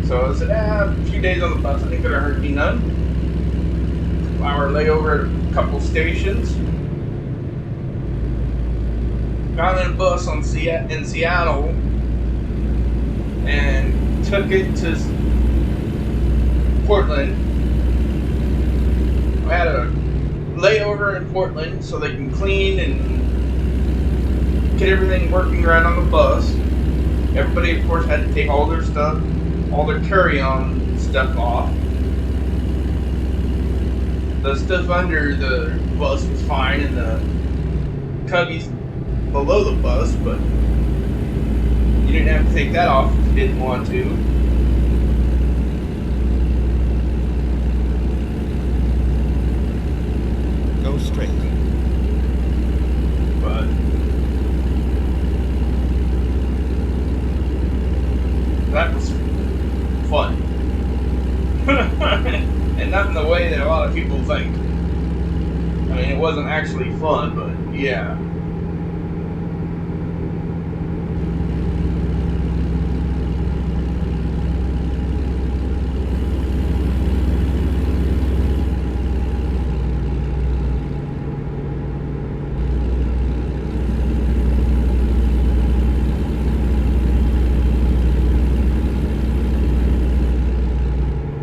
So I said, a few days on the bus, I think it hurt me none. 2-hour layover at a couple stations. Got in a bus in Seattle and took it to Portland. I had a layover in Portland so they can clean and get everything working right on the bus. Everybody, of course, had to take all their stuff, all their carry-on stuff off. The stuff under the bus was fine, and the cubbies below the bus, but you didn't have to take that off if you didn't want to. Go straight. But of people think. I mean, it wasn't actually fun, but yeah.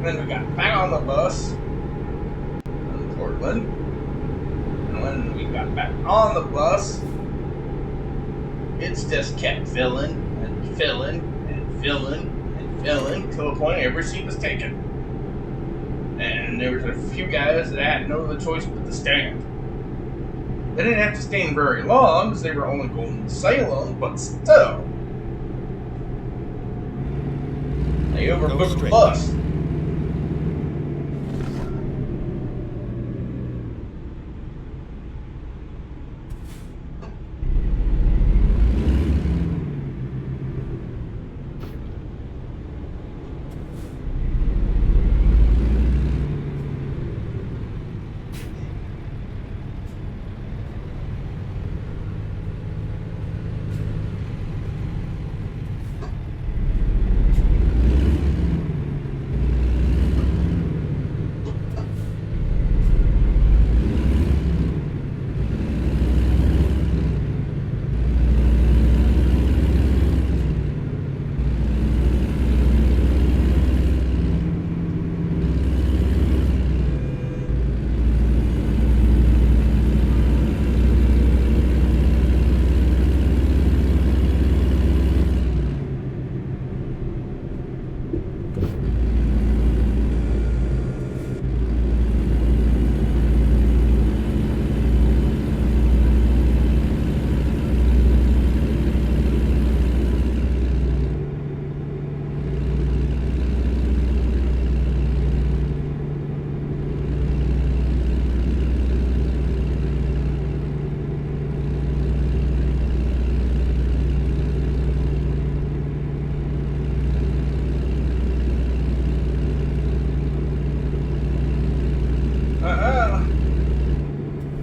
Then we got back on the bus in Portland. And when we got back on the bus, it's just kept filling and filling and filling and filling to a point every seat was taken. And there was a few guys that had no other choice but to stand. They didn't have to stand very long because they were only going to Salem, but still. They overbooked the bus.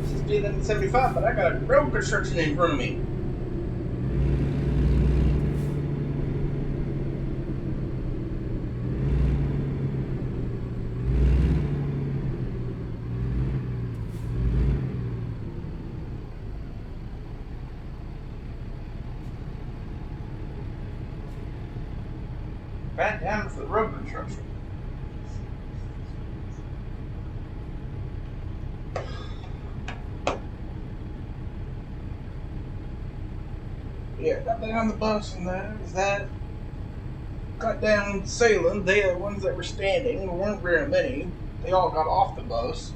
This is speeding 75, but I got a road construction in front of me. Bad down for the road construction. Yeah, got that on the bus and that. Got down Salem. They are the ones that were standing. There weren't very many. They all got off the bus.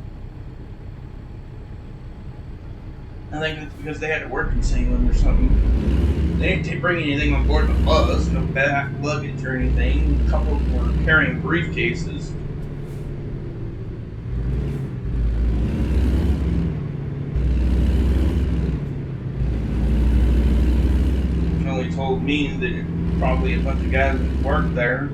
I think it's because they had to work in Salem or something. They didn't bring anything on board the bus, no back luggage or anything. A couple were carrying briefcases. Kelly told me that probably a bunch of guys that worked there.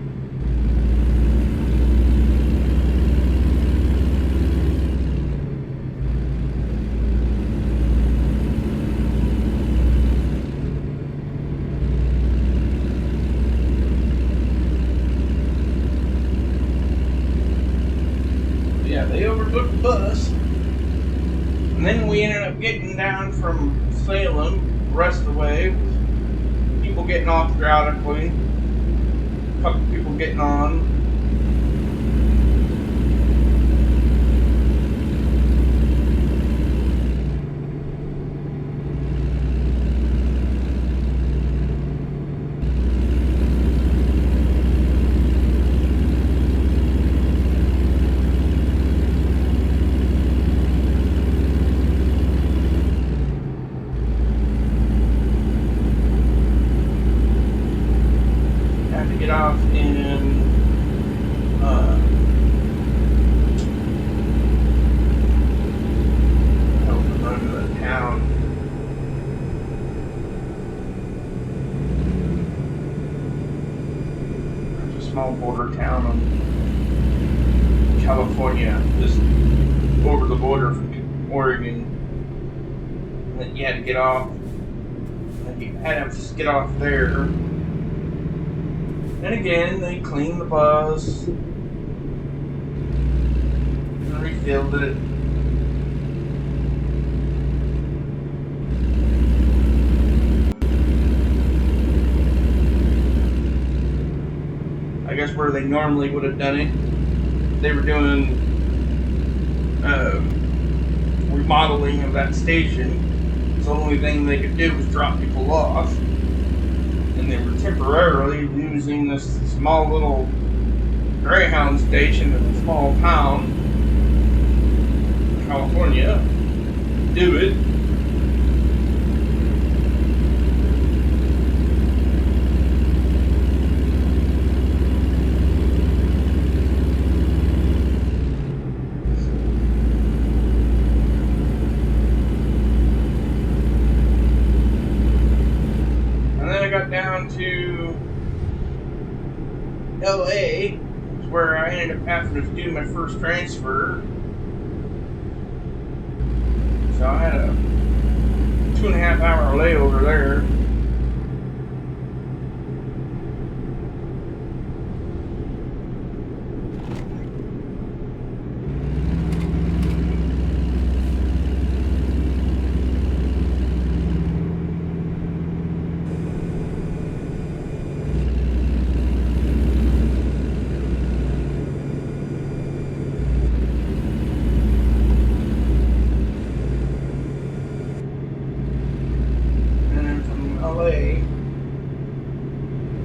Yeah, they overbooked the bus. And then we ended up getting down from Salem the rest of the way. People getting off periodically. A couple people getting on. Get off in the town. There's a small border town on California, just over the border from Oregon. And then you had to get off. And you had to get off there. And again, they cleaned the bus and refilled it. I guess where they normally would have done it, they were doing remodeling of that station. So the only thing they could do was drop people off. And they were temporarily using this small little Greyhound station in a small town in California to do it. Down to LA, where I ended up having to do my first transfer. So I had a 2.5 hour layover there.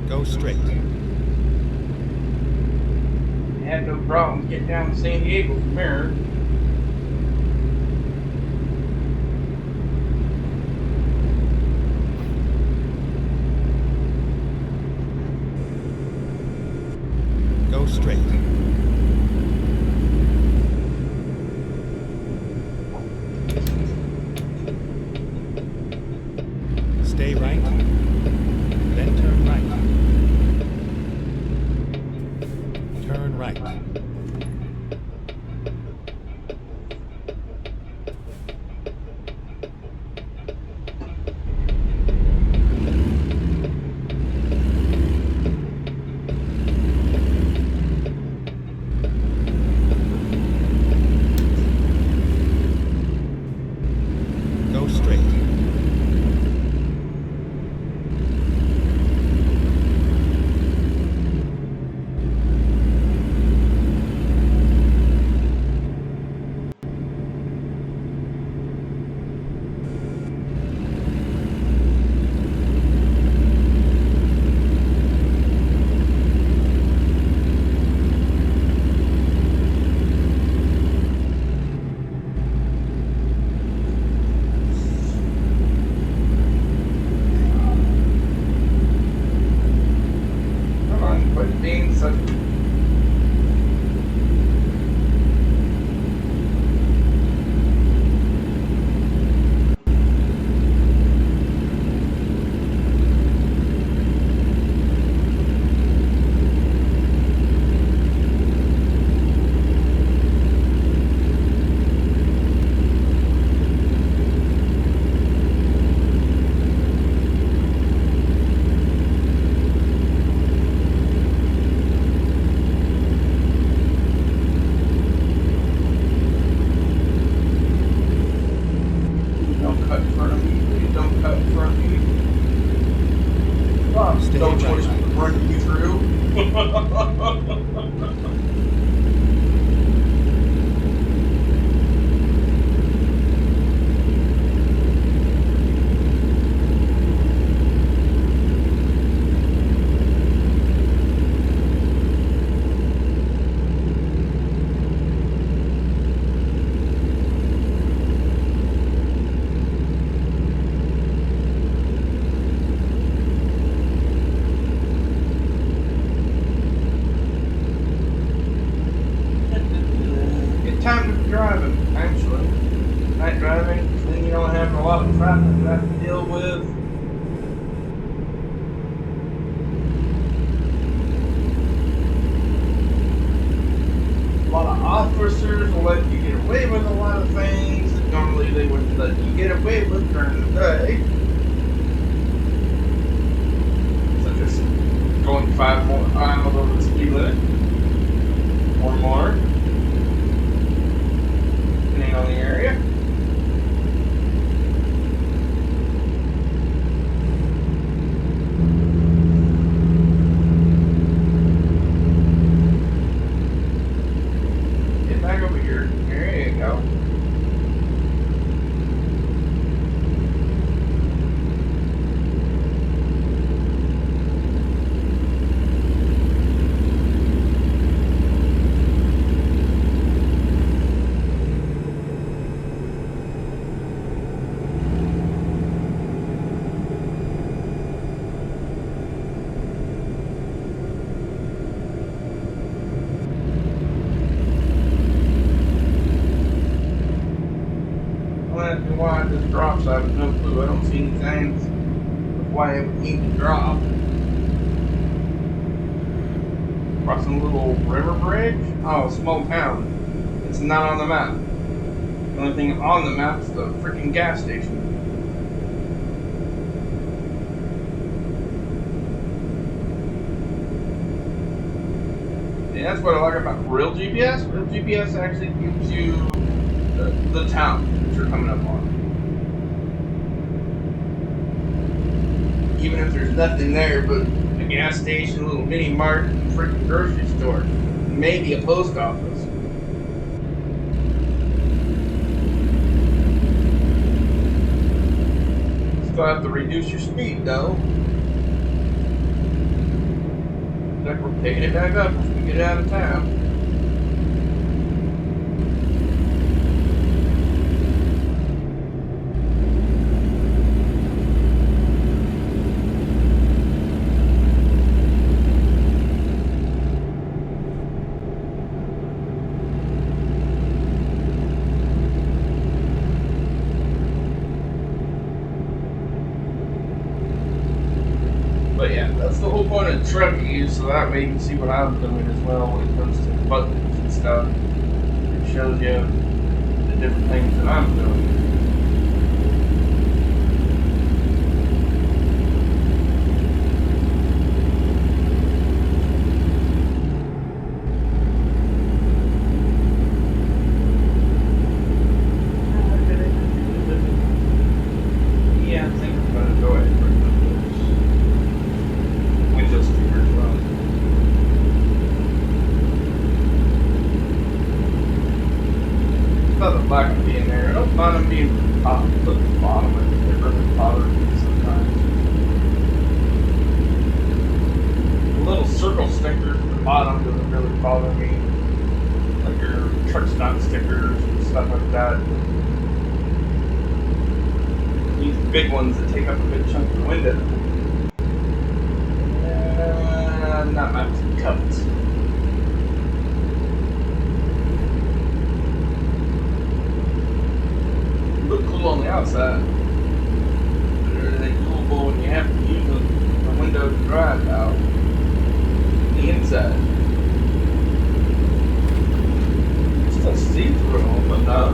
Go straight. I had no problem getting down to San Diego from there. Go straight. Stay right, then turn right. Turn right. Go straight. Being such Stay no right. choice but to run you through. Time to driving, actually. Night driving, then you don't have a lot of traffic you have to deal with. A lot of officers will let you get away with a lot of things that normally they wouldn't let you get away with during the day. Such as going 5 miles over the speed limit or more, depending on the area. Get back over here. There you go. Why it just drops, I have no clue. I don't see any signs of why it would need to drop. Crossing a little river bridge? Oh, small town. It's not on the map. The only thing on the map is the freaking gas station. And that's what I like about real GPS. Real GPS actually gives you the town that you're coming up on. Even if there's nothing there but a gas station, a little mini mart, a freaking grocery store, maybe a post office. Still have to reduce your speed though. Like we're picking it back up as we get out of town. But yeah, that's the whole point of trucking, so that way you can see what I'm doing as well when it comes to buttons and stuff. It shows you the different things that I'm doing. Yeah, I think I'm gonna go ahead and bring window sticker as well. Not the black one being there. I don't mind them being top, put at the bottom. I think they really bother me sometimes. The little circle stickers at the bottom doesn't really bother me. Like your truck stop stickers and stuff like that. These big ones that take up a big chunk of the window. Not my cup. Look cool on the outside. But are they cool when you have to use the window to drive out? The inside. Still see through them, but not.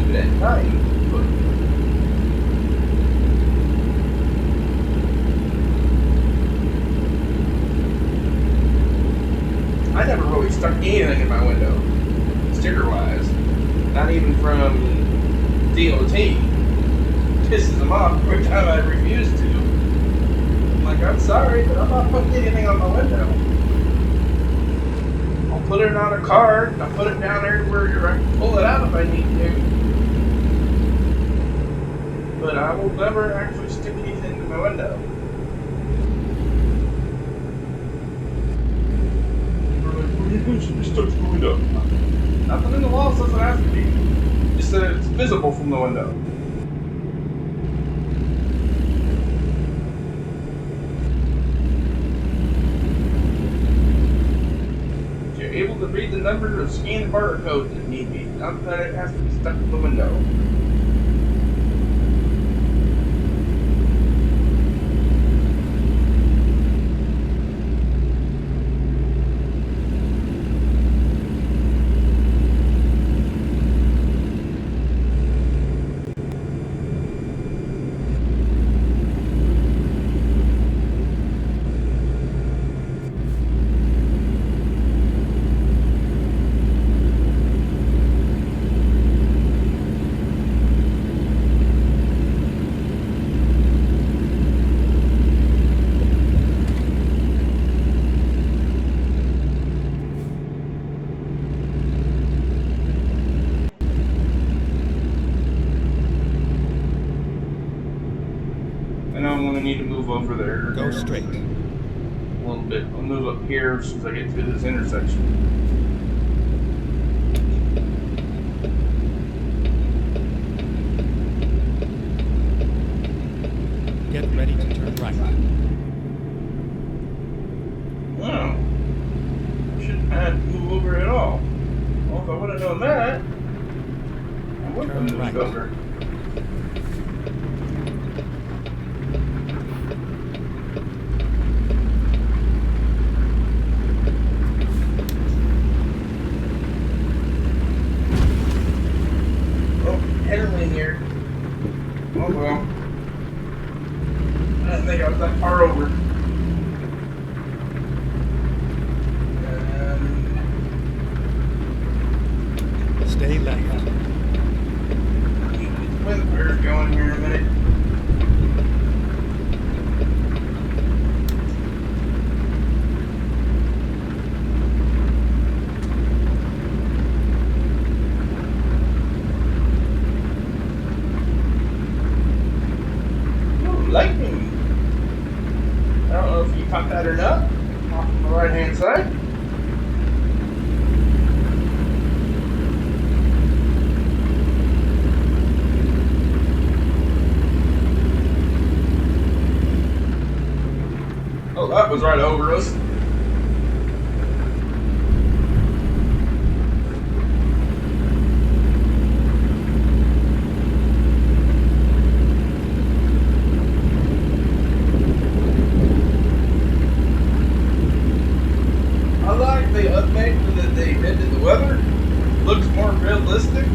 Even at night. But I never really stuck anything in my window, sticker-wise. Not even from DOT. Pisses them off every time I refuse to. I'm like, I'm sorry, but I'm not putting anything on my window. I'll put it on a card, I'll put it down everywhere I can pull it out if I need to. But I will never actually stick anything to my window. Just touch the window. Nothing in the law says it has to be. Just that it's visible from the window. If you're able to read the number or scan the barcode if need be, not that it has to be stuck to the window. I'm going to need to move over there. Go straight. A little bit. I'll move up here as soon as I get through this intersection. Get ready to turn right. Wow. I shouldn't have had to move over at all. Well, if I would have known that, I would have moved right. over. Oh, heading here. Oh well. I didn't think I was that far over. Stay left. Wind fire's going here in a minute. Ooh, lightning. I don't know if you caught that or not. Off on the right hand side. Oh, that was right over us. I like the update that they did to the weather. Looks more realistic.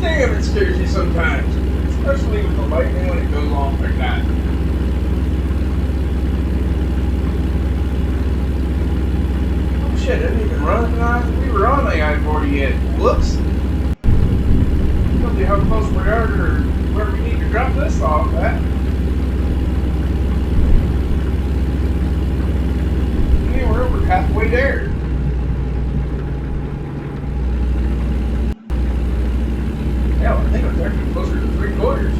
Damn, it scares you sometimes. Especially with the lightning when it goes off like that. Shit, I didn't even recognize we were on the I-40 yet. Whoops. Tell you how close we are to where we need to drop this off at. Yeah, we're over halfway there. Hell, I think it's actually closer to 3/4.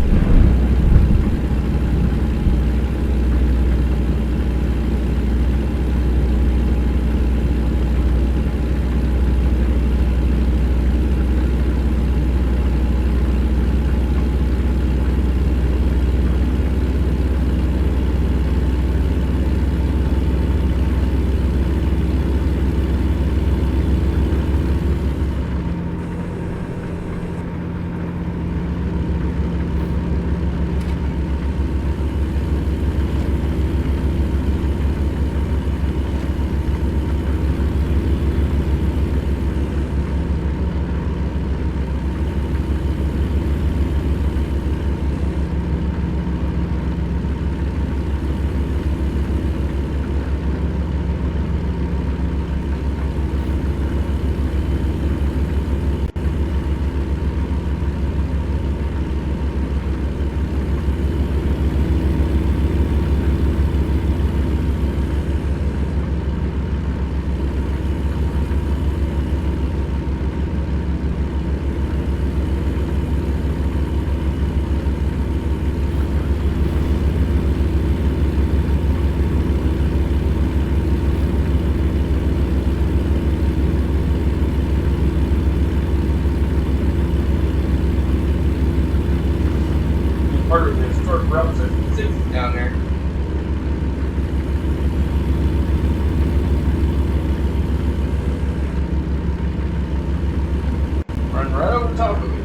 Part of the historic route 56 down there. Run right over top of it.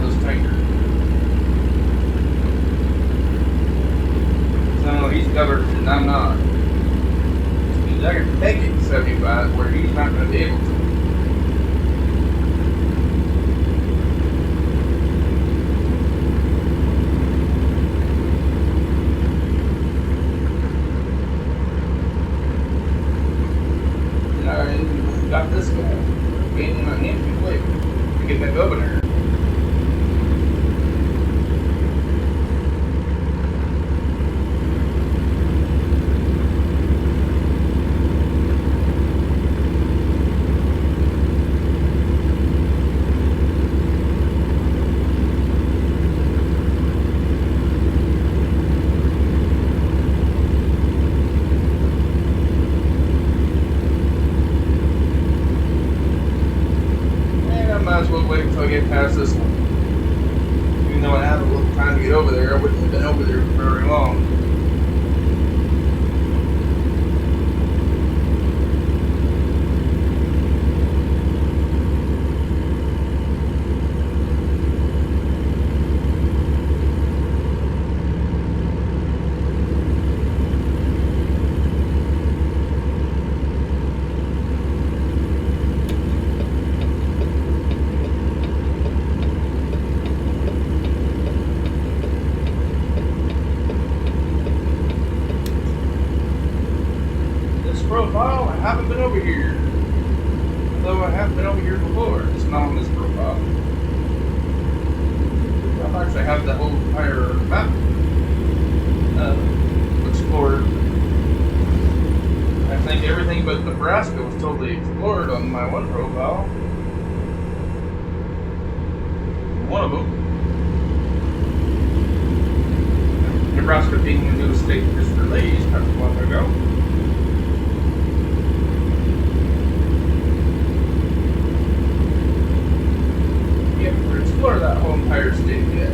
this tanker. So he's covered and I'm not. Which means I can take it 75 where he's not going to be able to. And I got this guy. Gaining on him too quick to get that governor. Might as well wait until I get past this one. Even though I have a little time to get over there, I wouldn't have been over there for very long. Profile, I haven't been over here. Although I have been over here before. It's not on this profile. I actually have the whole entire map explored. I think everything but Nebraska was totally explored on my one profile. One of them. Nebraska being the newest state just released not too long ago. Explore that whole entire state yet.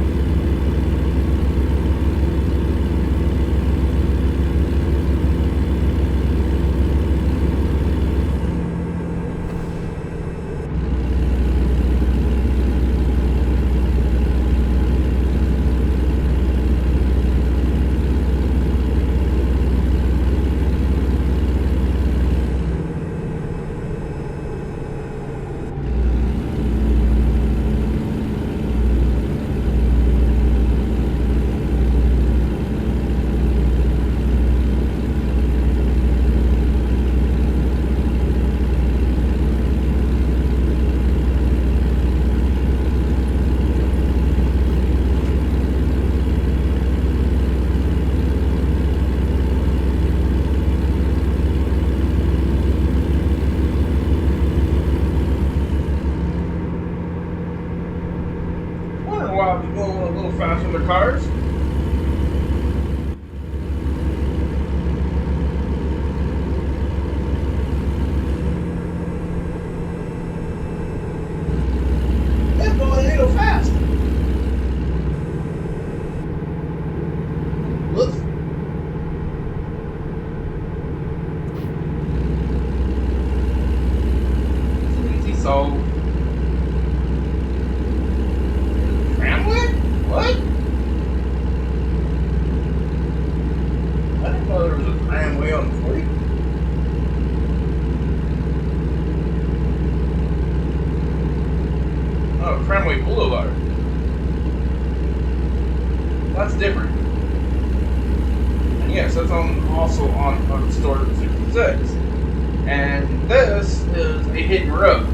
While people going a little fast in their cars. Yeah, boy, they go fast. Look. It's an easy solve. What? I didn't know there was a tramway on the fleet. Oh, Tramway Boulevard. That's different. And yes, that's also on Store 66. And this is a hidden road.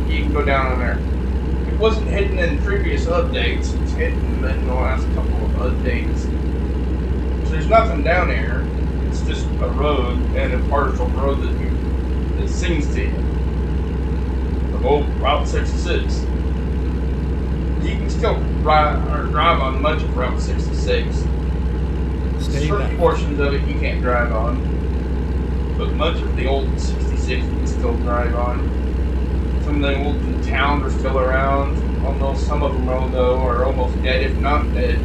You can go down on there. It wasn't hidden in previous updates, it's hidden in the last couple of updates. So there's nothing down there, it's just a road and a partial road that sings to you. The old Route 66. You can still drive on much of Route 66. Certain portions of it you can't drive on, but much of the old 66 you can still drive on. Some of the old towns are still around. Almost some of them, though, are almost dead, if not dead.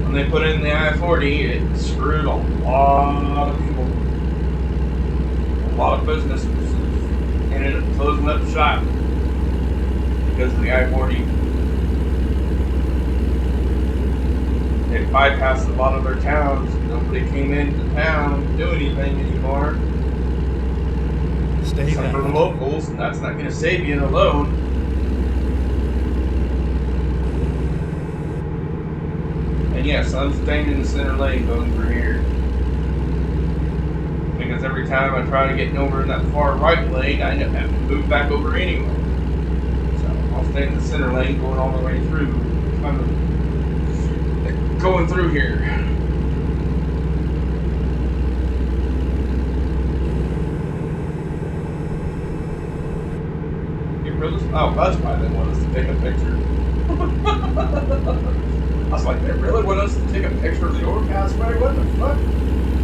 When they put in the I-40, it screwed a lot of people, a lot of businesses. ended up closing up shop because of the I-40. It bypassed a lot of their towns. Nobody came into town to do anything anymore. Stay Except for the left. locals, and that's not going to save you in a load. And yes, I'm staying in the center lane going through here. Because every time I try to get over in that far right lane, I end up having to move back over anyway. So I'll stay in the center lane going all the way through. Kind of going through here. Oh, that's why they want us to take a picture. I was like, they really want us to take a picture of the overpass way? What the fuck?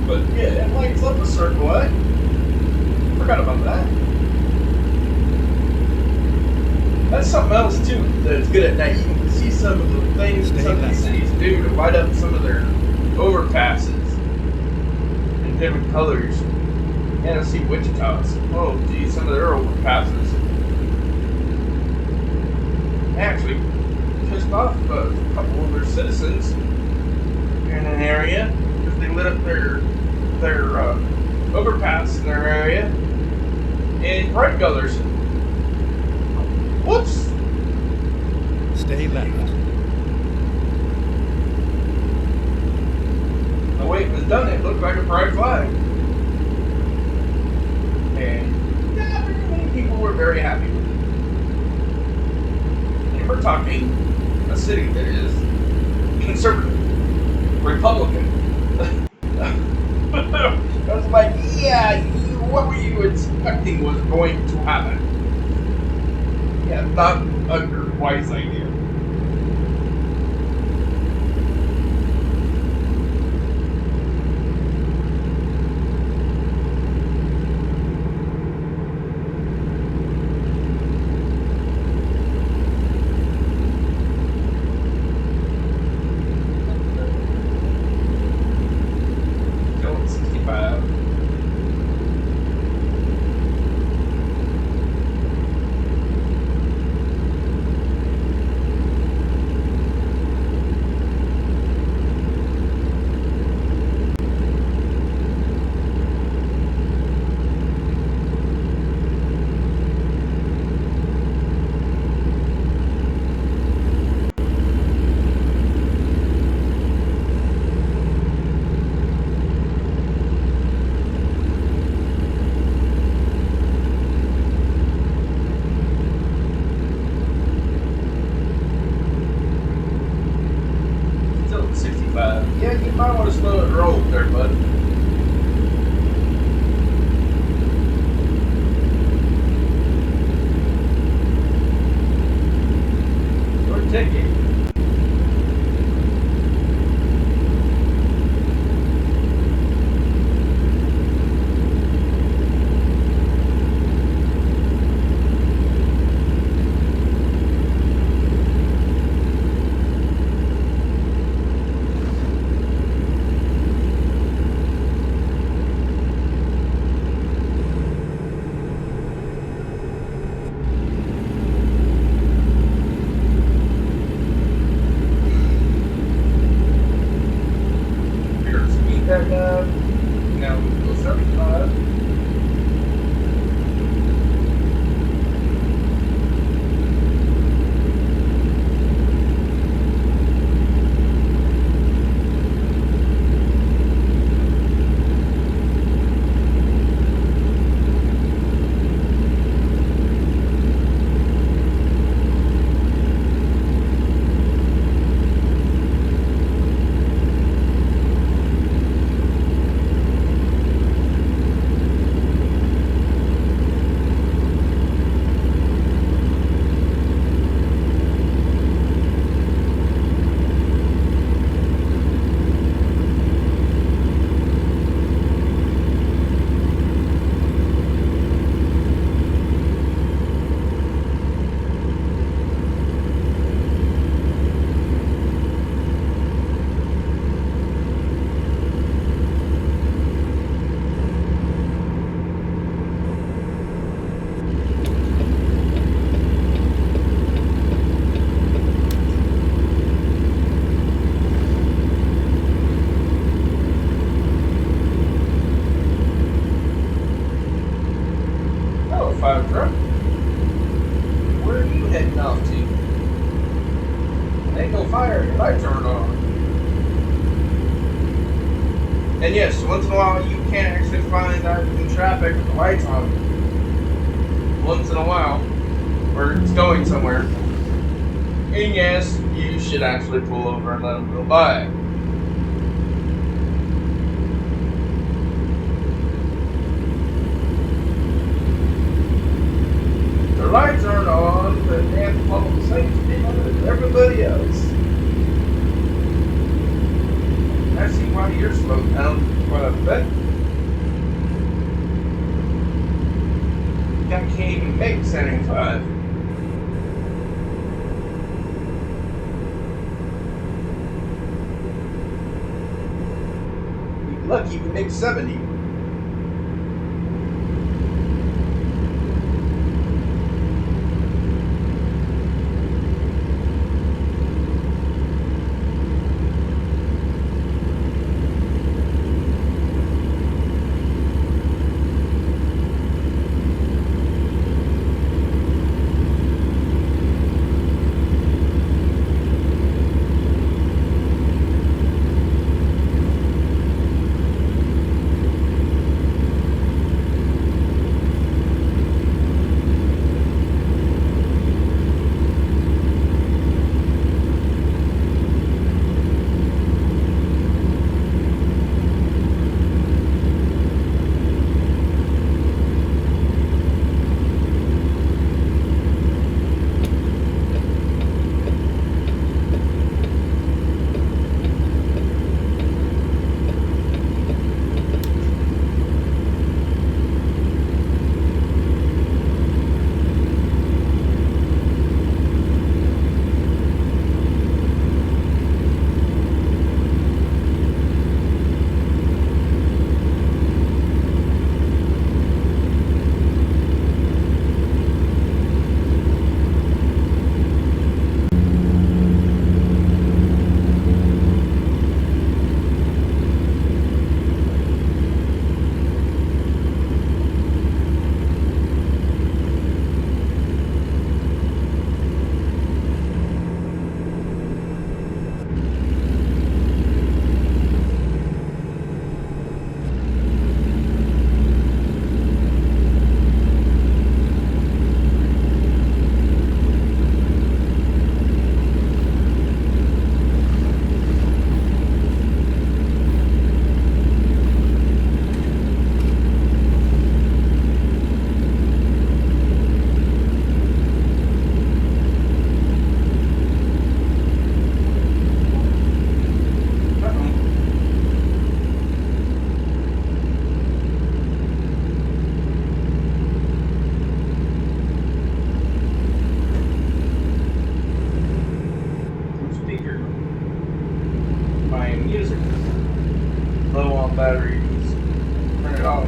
But yeah, it lights up a certain way. Forgot about that. That's something else too that's good at night. You can see some of the things some of these cities do to light up some of their overpasses in different colors. Yeah, let's see Wichita's. Oh geez, some of their overpasses. Actually pissed off a couple of their citizens in an area because they lit up their overpass in their area in bright colors. Whoops! Stay left. The way it was done, it looked like a pride flag. And not very many people were very happy with it. We're talking a city that is conservative, Republican. I was like, yeah, what were you expecting was going to happen? Yeah, not a wise idea. Yeah, you might want to slow it roll there, bud. Your ticket. Now we'll 75. there, your lights aren't on. And yes, once in a while you can actually find that in traffic with the lights on. Once in a while, where it's going somewhere. And yes, you should actually pull over and let them go by. Their lights aren't on, but they have to follow the same speed limit as everybody else. I see why you're slowed down quite a bit. That can't even make 75. You're lucky you can make 70. Low on battery, just turn it off.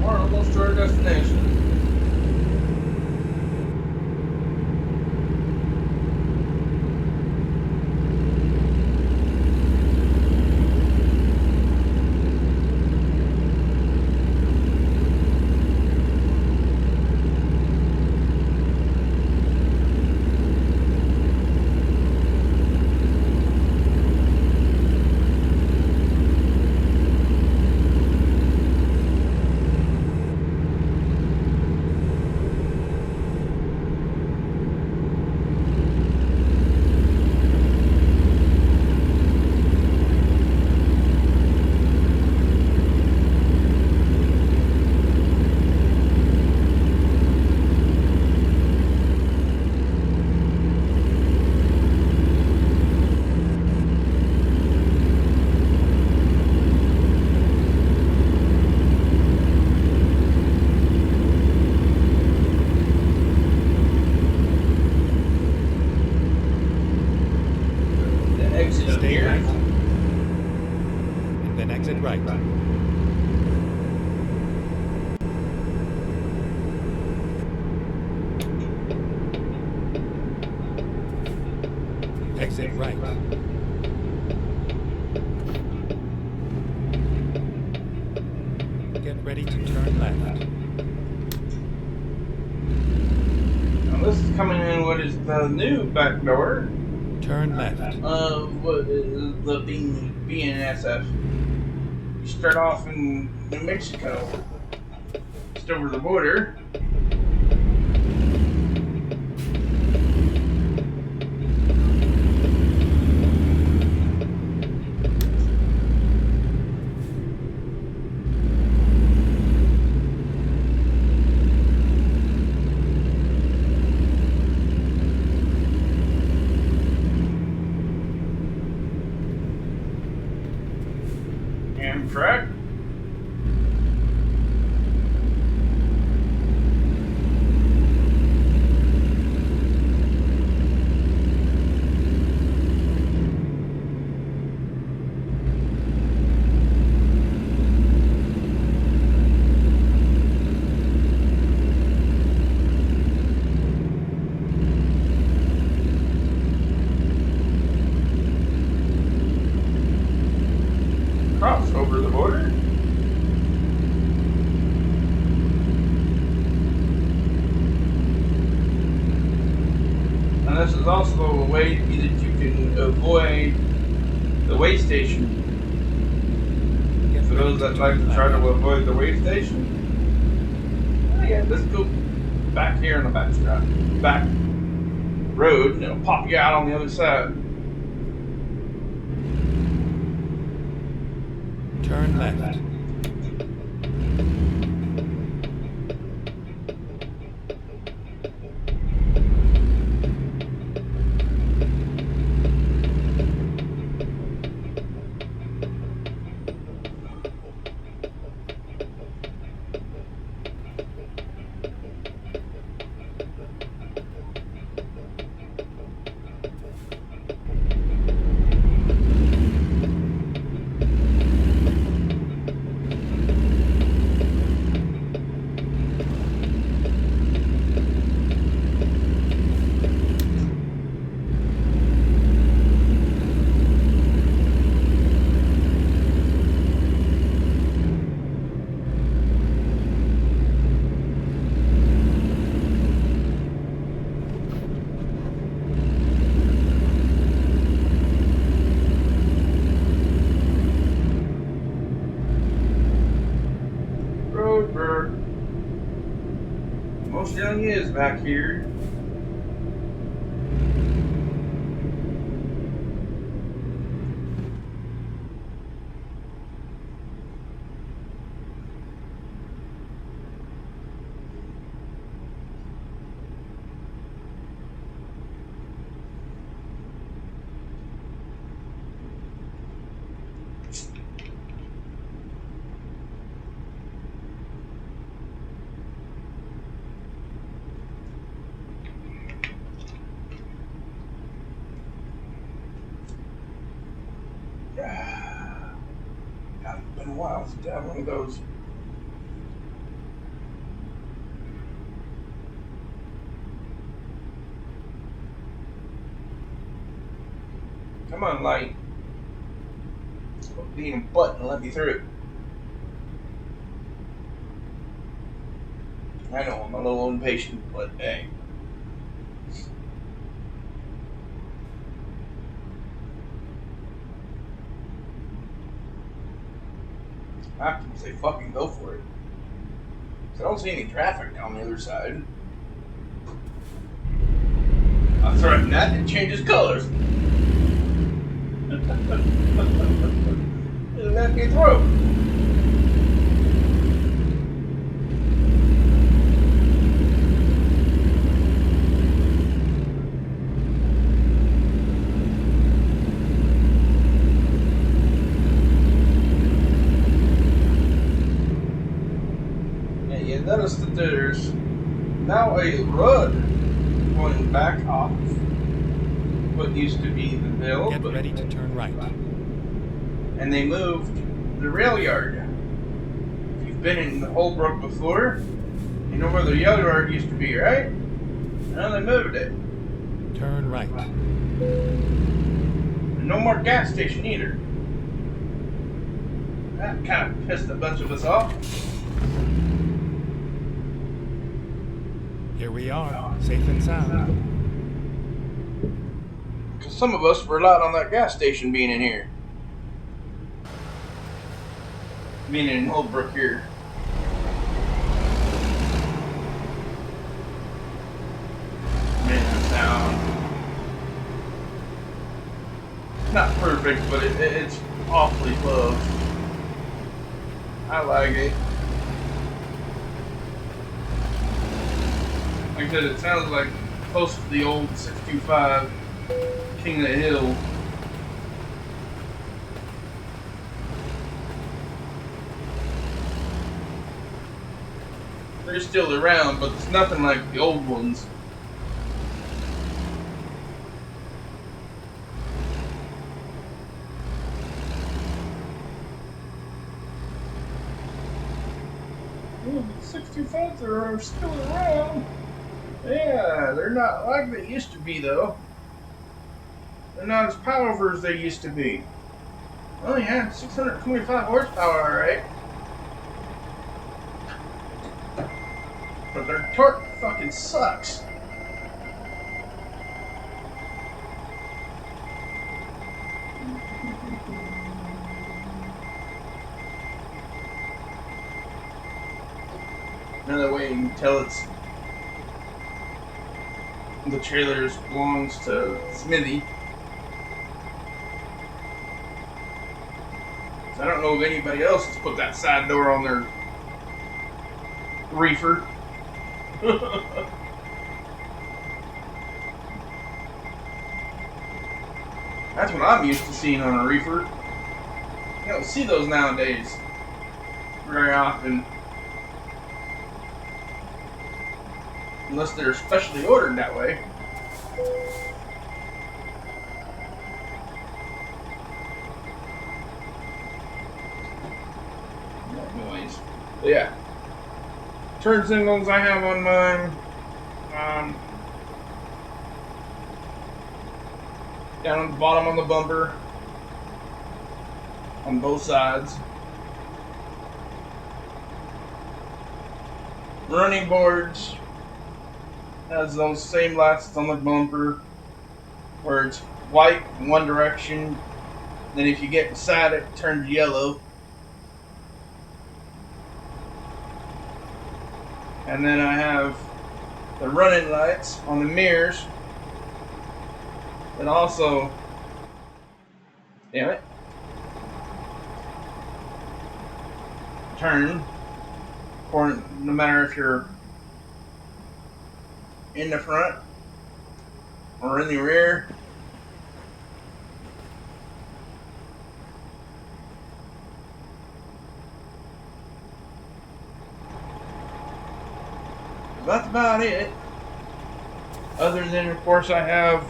We're almost to our destination. Stay right. And then exit right. ready to turn left. Now this is coming in what is the new back door Turn left. of what is the BNSF. You start off in New Mexico, just over the border. Amtrak. Cross over the border. And this is also a way that you can avoid the way station. Get For ready those that like to turn try to left. avoid the way station. Yeah, let's go back here on the back road and it'll pop you out on the other side. Turn left. Roadburg. Most young is back here. God, it's been a while since I had one of those. Come on, light. Being a button, let me through. I know I'm a little impatient, but hey. I have to say fucking go for it. 'Cause I don't see any traffic down the other side. I threaten that and it changes colors. It'll let me through. You notice that there's now a road going back off what used to be the mill. Get ready to turn right. And they moved the rail yard. If you've been in Holbrook before, you know where the rail yard used to be, right? Now they moved it. Turn right. And no more gas station either. That kind of pissed a bunch of us off. Here we are, safe and sound. Because some of us relied on that gas station being in here. Being in Holbrook here. Man, sound. Not perfect, but it's awfully close. I like it. Like I said, it sounds like close to the old 625 King of the Hill. They're still around, but it's nothing like the old ones. Well, the 625s are still around. Yeah, they're not like they used to be, though. They're not as powerful as they used to be. Oh yeah, 625 horsepower, alright. But their torque fucking sucks. Another way you can tell it's the trailers belongs to Smithy. I don't know if anybody else has put that side door on their reefer. That's what I'm used to seeing on a reefer. You don't see those nowadays very often. Unless they're specially ordered that way. That noise. But yeah. Turn signals I have on mine. Down at the bottom on the bumper. On both sides. Running boards has those same lights on the bumper where it's white in one direction, then if you get beside it, it turns yellow. And then I have the running lights on the mirrors that also, damn it, turn for no matter if you're in the front or in the rear. That's about it. Other than, of course, I have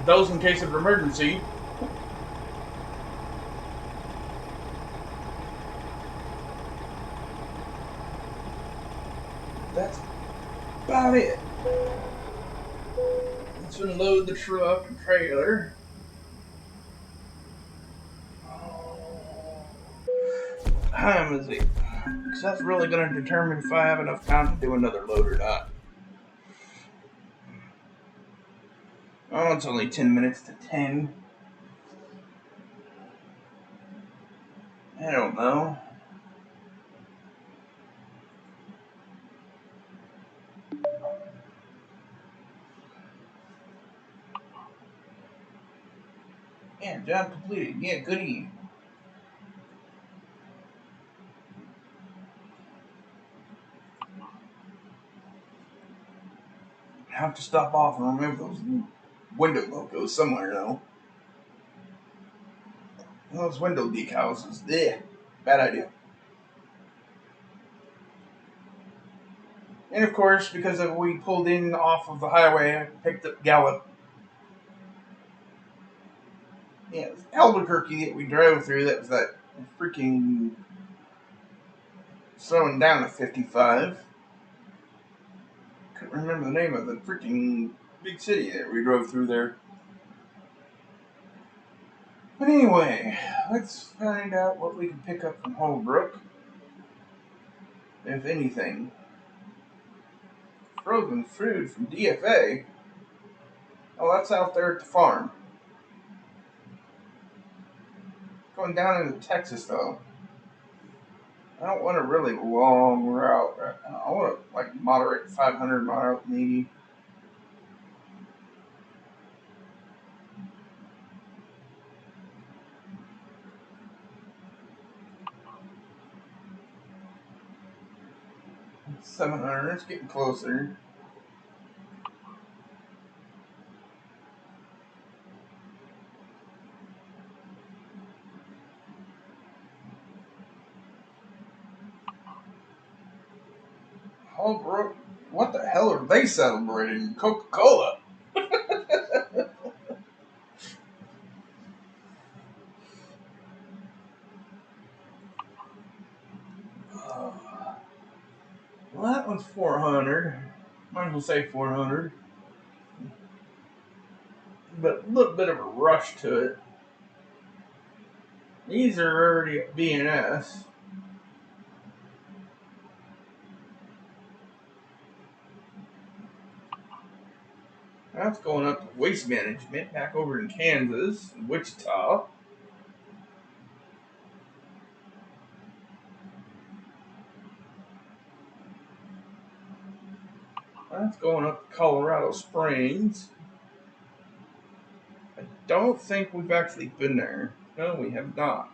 those in case of emergency. That's about it. Let's unload the truck and trailer. How time is it? Because that's really going to determine if I have enough time to do another load or not. Oh, it's only 10 minutes to 10. I don't know. Yeah, job completed. Yeah, goody. I have to stop off and remove those window logos somewhere, though. Those window decals is there. Bad idea. And of course, because we pulled in off of the highway, I picked up Gallup. Yeah, it was Albuquerque that we drove through. That was that freaking slowing down to 55. Couldn't remember the name of the freaking big city that we drove through there. But anyway, let's find out what we can pick up from Holbrook, if anything. Frozen food from DFA. Oh, that's out there at the farm. Going down into Texas, though. I don't want a really long route. I want a moderate 500 mile, maybe. $700. It's getting closer. Holbrook, what the hell are they celebrating? Coca-Cola. Uh, well, that one's 400. Might as well say 400. But a little bit of a rush to it. These are already at B&S. That's going up to Waste Management back over in Kansas, Wichita. That's going up to Colorado Springs. I don't think we've actually been there. No, we have not.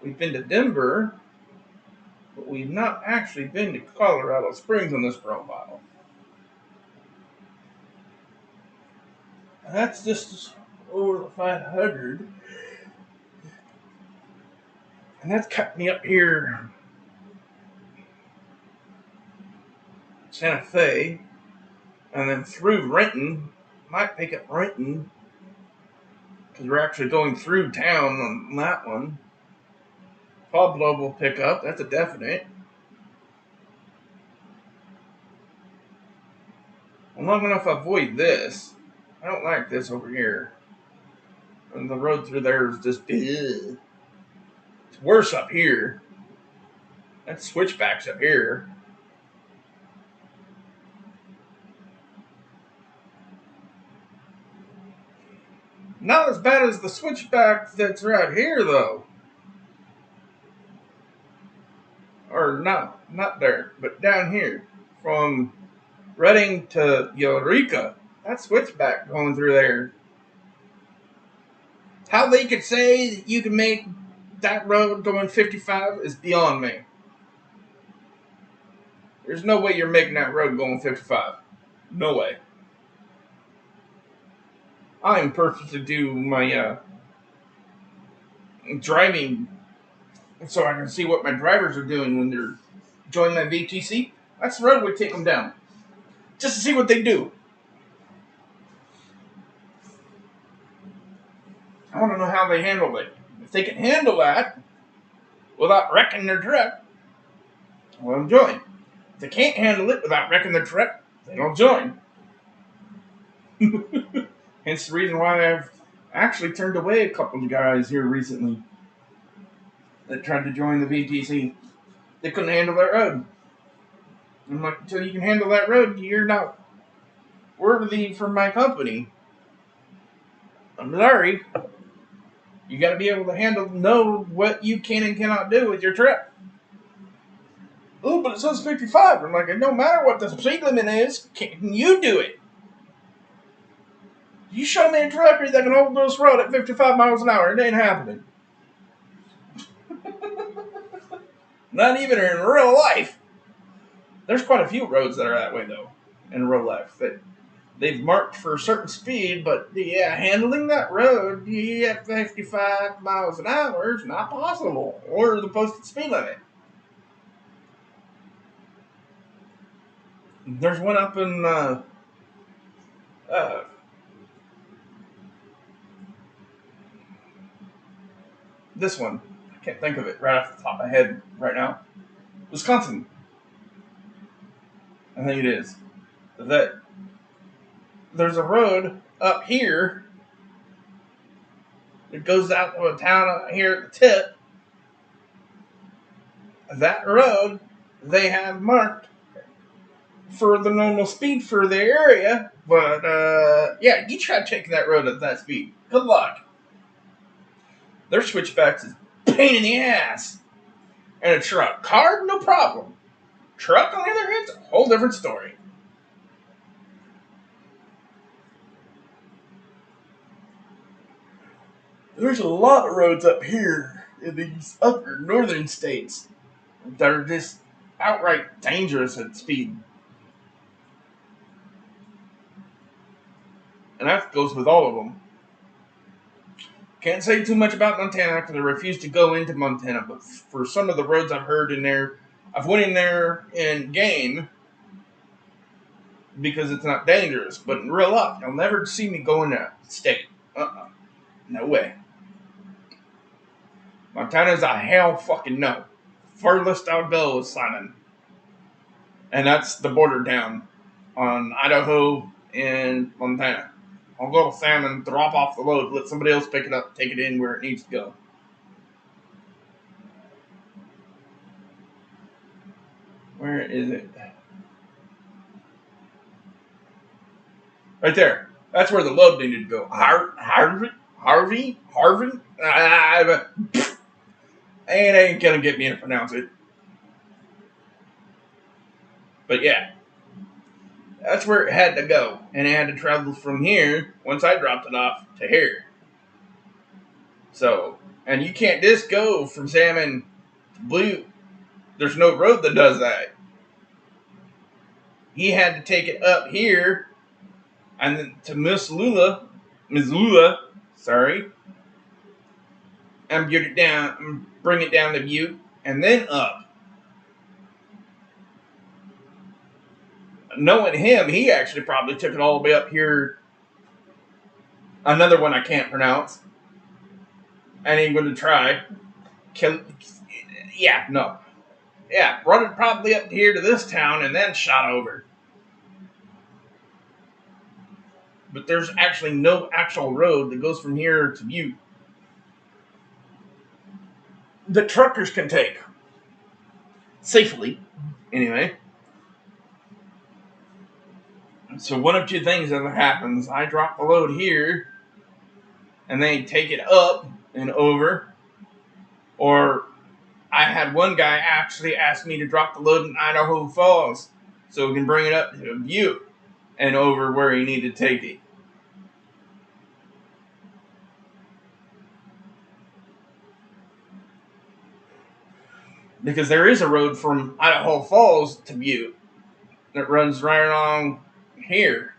We've been to Denver, but we've not actually been to Colorado Springs on this profile. That's just over the 500. And that's cut me up here, Santa Fe, and then through Renton. Might pick up Renton, because we're actually going through town on that one. Pablo will pick up, that's a definite. I'm not going to avoid this. I don't like this over here. And the road through there is just, ugh. It's worse up here. That switchback's up here. Not as bad as the switchback that's right here, though. Or not there, but down here. From Reading to Eureka. That switchback going through there. How they could say that you can make that road going 55 is beyond me. There's no way you're making that road going 55. No way. I'm perfect to do my driving so I can see what my drivers are doing when they're joining my VTC. That's the road we take them down. Just to see what they do. I want to know how they handle it. If they can handle that without wrecking their truck, let them join. If they can't handle it without wrecking their truck, they don't join. Hence the reason why I've actually turned away a couple of guys here recently that tried to join the VTC. They couldn't handle that road. I'm like, until you can handle that road, you're not worthy for my company. I'm sorry. You got to be able to know what you can and cannot do with your truck. Oh, but it says 55. I'm like, it don't matter what the speed limit is. Can you do it? You show me a trucker that can hold this road at 55 miles an hour. It ain't happening. Not even in real life. There's quite a few roads that are that way, though, in real life. That they've marked for a certain speed, but yeah, handling that road at 55 miles an hour is not possible, or the posted speed limit. There's one up in this one. I can't think of it right off the top of my head right now. Wisconsin. I think it is. That there's a road up here that goes out to a town here at the tip, that road they have marked for the normal speed for the area. But yeah, you try taking that road at that speed. Good luck. Their switchbacks is pain in the ass. And a truck. Car, no problem. Truck, on the other hand, is a whole different story. There's a lot of roads up here in these upper northern states that are just outright dangerous at speed. And that goes with all of them. Can't say too much about Montana because I refuse to go into Montana, but for some of the roads I've heard in there, I've went in there in game because it's not dangerous, but in real life, you'll never see me go in that state. No way. Montana's a hell fucking no. Furthest I'll go is Simon. And that's the border town on Idaho and Montana. I'll go to Salmon, drop off the load, let somebody else pick it up, take it in where it needs to go. Where is it? Right there. That's where the load needed to go. Harvey? It ain't gonna get me to pronounce it. But yeah. That's where it had to go. And it had to travel from here, once I dropped it off, to here. So, and you can't just go from Salmon to Blue. There's no road that does that. He had to take it up here and then to Missoula, and get it down and bring it down to Butte and then up. Knowing him, he actually probably took it all the way up here. Another one I can't pronounce. I ain't going to try. Brought it probably up here to this town and then shot over. But there's actually no actual road that goes from here to Butte that truckers can take. Safely, anyway. So one of two things ever happens. I drop the load here, and they take it up and over. Or I had one guy actually ask me to drop the load in Idaho Falls so we can bring it up to Butte and over where he needed to take it. Because there is a road from Idaho Falls to Butte that runs right along here.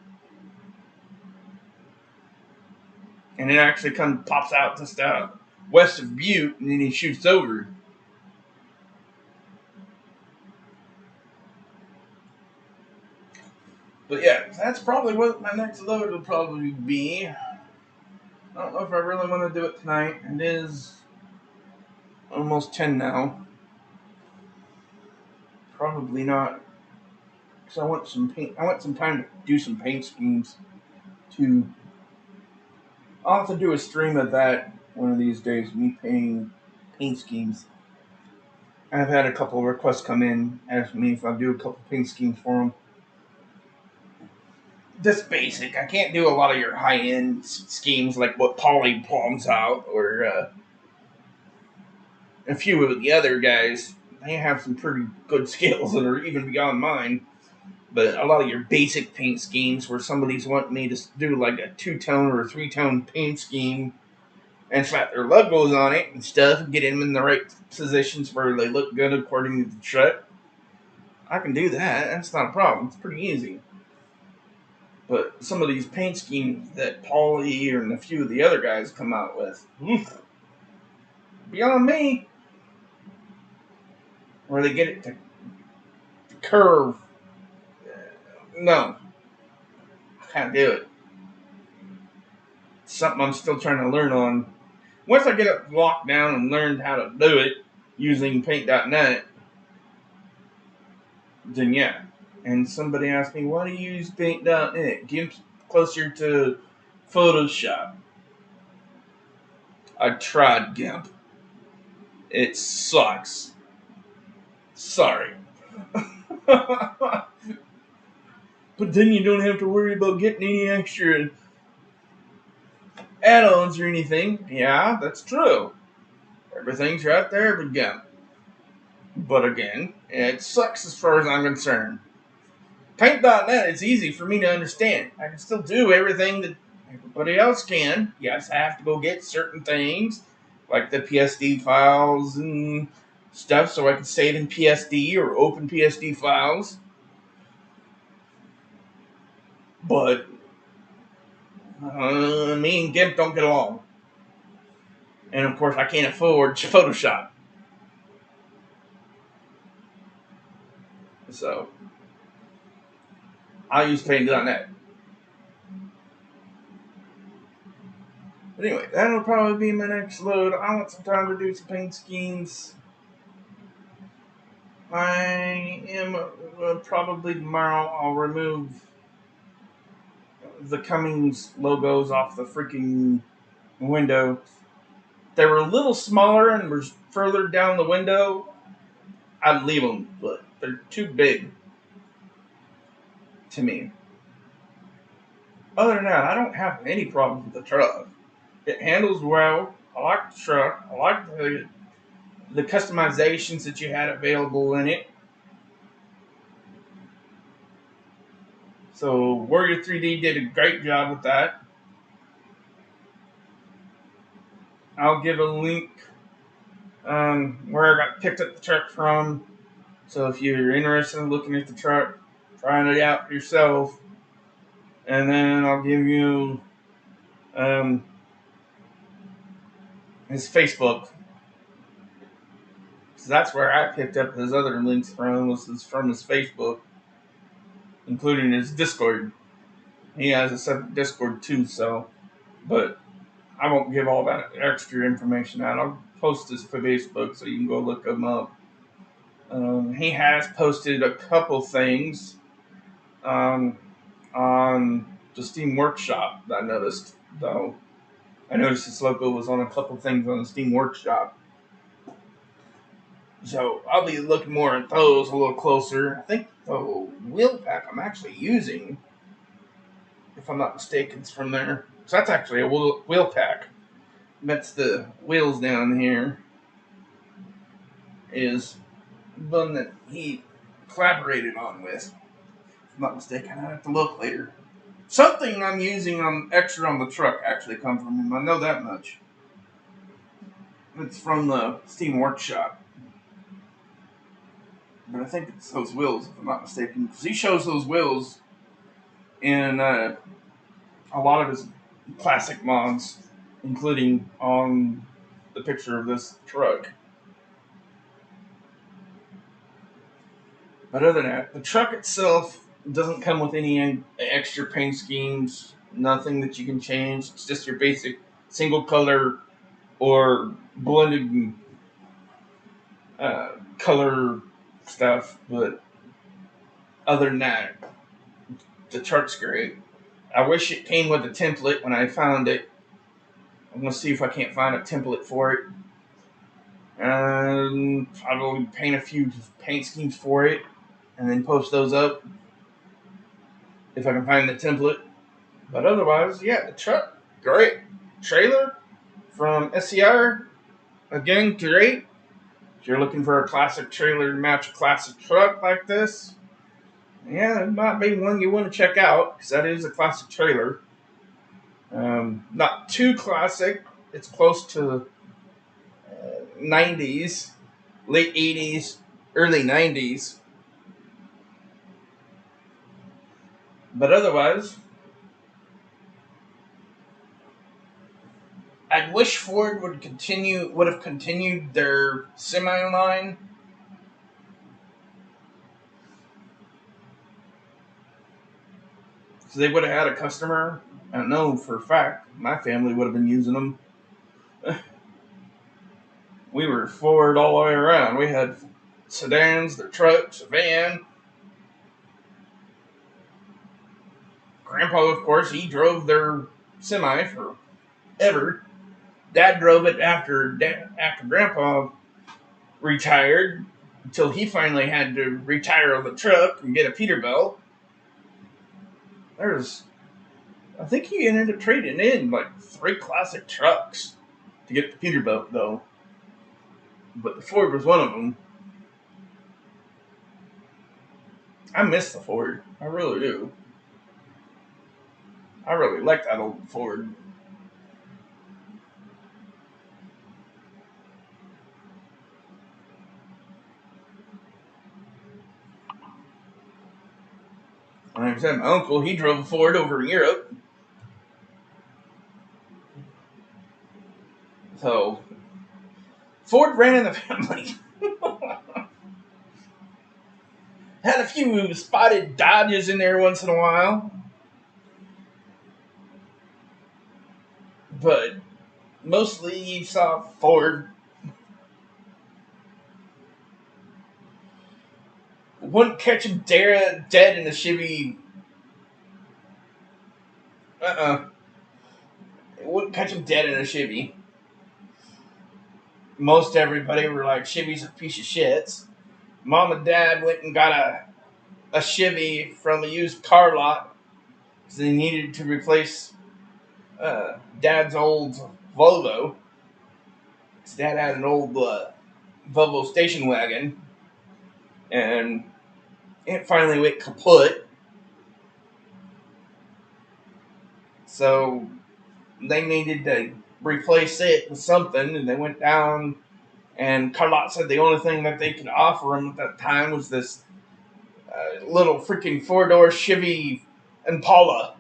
And it actually pops out just west of Butte, and then he shoots over. But yeah, that's probably what my next load will probably be. I don't know if I really want to do it tonight. It is almost 10 now. Probably not. Because I want some paint. I want some time to do some paint schemes. I'll have to do a stream of that one of these days. Me painting paint schemes. I've had a couple of requests come in, ask me if I'll do a couple paint schemes for them. Just basic. I can't do a lot of your high-end schemes like what Polly palms out or a few of the other guys. They have some pretty good skills that are even beyond mine. But a lot of your basic paint schemes where somebody's wanting me to do like a 2-tone or a 3-tone paint scheme and slap their logos on it and stuff and get them in the right positions where they look good according to the truck. I can do that. That's not a problem. It's pretty easy. But some of these paint schemes that Paulie and a few of the other guys come out with, beyond me. Where they get it to curve. No. I can't do it. It's something I'm still trying to learn on. Once I get it locked down and learned how to do it using paint.net, then yeah. And somebody asked me, why do you use paint.net? Get closer to Photoshop. I tried GIMP. It sucks. Sorry. But then you don't have to worry about getting any extra add-ons or anything. Yeah, that's true. Everything's right there with GIMP. But again, it sucks as far as I'm concerned. Paint.net is easy for me to understand. I can still do everything that everybody else can. Yes, I have to go get certain things, like the PSD files and stuff, so I can save in PSD or open PSD files. But me and GIMP don't get along. And of course, I can't afford Photoshop. So, I use Paint.net. But anyway, that'll probably be my next load. I want some time to do some paint schemes. I am probably tomorrow. I'll remove the Cummings logos off the freaking window. They were a little smaller and were further down the window. I'd leave them, but they're too big to me. Other than that, I don't have any problems with the truck. It handles well. I like the truck. I like the customizations that you had available in it. So Warrior 3D did a great job with that. I'll give a link where I got picked up the truck from. So if you're interested in looking at the truck, trying it out yourself, and then I'll give you his Facebook. So that's where I picked up his other links from, was from his Facebook, including his Discord. He has a separate Discord too, so, but I won't give all that extra information out. I'll post this for Facebook so you can go look him up. He has posted a couple things on the Steam Workshop that I noticed, though. I noticed his logo was on a couple things on the Steam Workshop. So I'll be looking more at those a little closer. I think the wheel pack I'm actually using, if I'm not mistaken, is from there. So that's actually a wheel pack. That's the wheels down here. Is one that he collaborated on with. If I'm not mistaken, I have to look later. Something I'm using on extra on the truck actually come from him. I know that much. It's from the Steam Workshop. But I think it's those wheels, if I'm not mistaken. Because he shows those wheels in a lot of his classic mods, including on the picture of this truck. But other than that, the truck itself doesn't come with any extra paint schemes, nothing that you can change. It's just your basic single color or blended color stuff. But other than that, the truck's great. I wish it came with a template when I found it. I'm going to see if I can't find a template for it. And probably paint a few paint schemes for it and then post those up if I can find the template. But otherwise, yeah, the truck, great. Trailer from SCR, again, great. If you're looking for a classic trailer to match a classic truck like this, yeah, it might be one you want to check out, because that is a classic trailer. Not too classic. It's close to 90s, late 80s, early 90s. But otherwise, I wish Ford would have continued their semi line. So they would have had a customer. I know for a fact my family would have been using them. We were Ford all the way around. We had sedans, the trucks, a van. Grandpa, of course, he drove their semi forever. Dad drove it after Grandpa retired until he finally had to retire the truck and get a Peterbilt. I think he ended up trading in like 3 classic trucks to get the Peterbilt though, but the Ford was one of them. I miss the Ford. I really do. I really like that old Ford. Like I said, my uncle, he drove a Ford over in Europe. So, Ford ran in the family. Had a few spotted Dodges in there once in a while. But mostly you saw Ford. Wouldn't catch him dead in a Chevy. Uh-uh. Wouldn't catch him dead in a Chevy. Most everybody were like, Chevy's a piece of shit. Mom and Dad went and got a Chevy from a used car lot because they needed to replace Dad's old Volvo. His dad had an old Volvo station wagon, and it finally went kaput. So they needed to replace it with something, and they went down. And Carlotte said the only thing that they could offer him at that time was this little freaking 4-door Chevy Impala.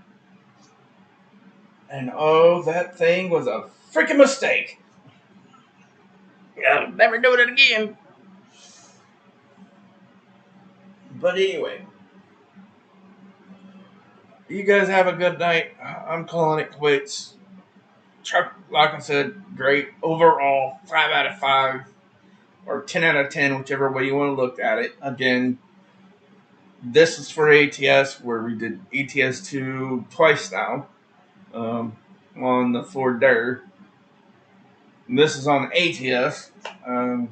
And oh, that thing was a freaking mistake. I'll never do it again. But anyway, you guys have a good night. I'm calling it quits. Truck, like I said, great. Overall, 5 out of 5. Or 10 out of 10, whichever way you want to look at it. Again, this is for ATS, where we did ATS 2 twice now. On the Ford Dare. This is on ATS. I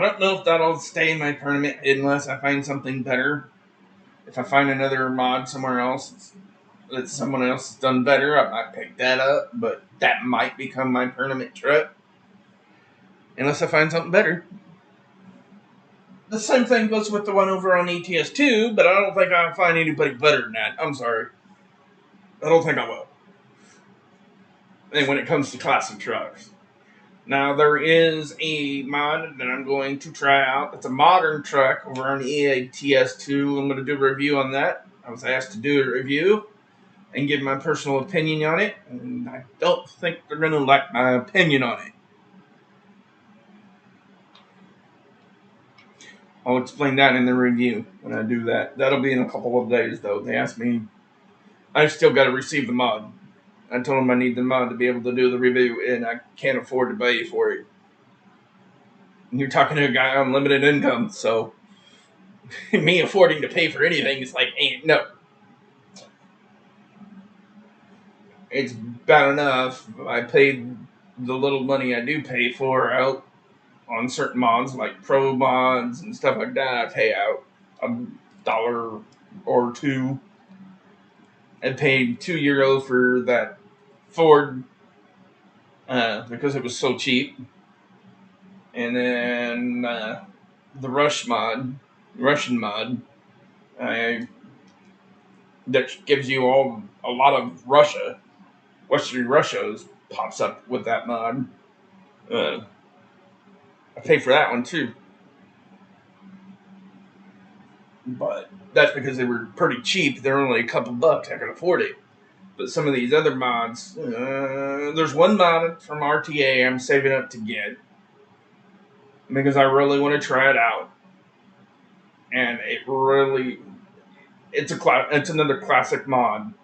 don't know if that'll stay in my tournament unless I find something better. If I find another mod somewhere else that someone else has done better, I might pick that up, but that might become my tournament truck. Unless I find something better. The same thing goes with the one over on ETS 2, but I don't think I'll find anybody better than that. I'm sorry. I don't think I will. And when it comes to classic trucks. Now, there is a mod that I'm going to try out. It's a modern truck over on EATS 2. I'm going to do a review on that. I was asked to do a review and give my personal opinion on it, and I don't think they're going to like my opinion on it. I'll explain that in the review when I do that. That'll be in a couple of days, though. They asked me. I've still got to receive the mod. I told them I need the mod to be able to do the review, and I can't afford to pay for it. And you're talking to a guy on limited income, so me affording to pay for anything is like, no. It's bad enough. I paid the little money I do pay for out on certain mods, like pro mods and stuff like that. I pay out $1 or $2. I paid €2 for that Ford because it was so cheap. And then the Russian mod, that gives you a lot of Western Russia's pops up with that mod. I paid for that one too. But that's because they were pretty cheap. They're only a couple bucks. I could afford it. But some of these other mods, there's one mod from RTA I'm saving up to get because I really want to try it out. And it's another classic mod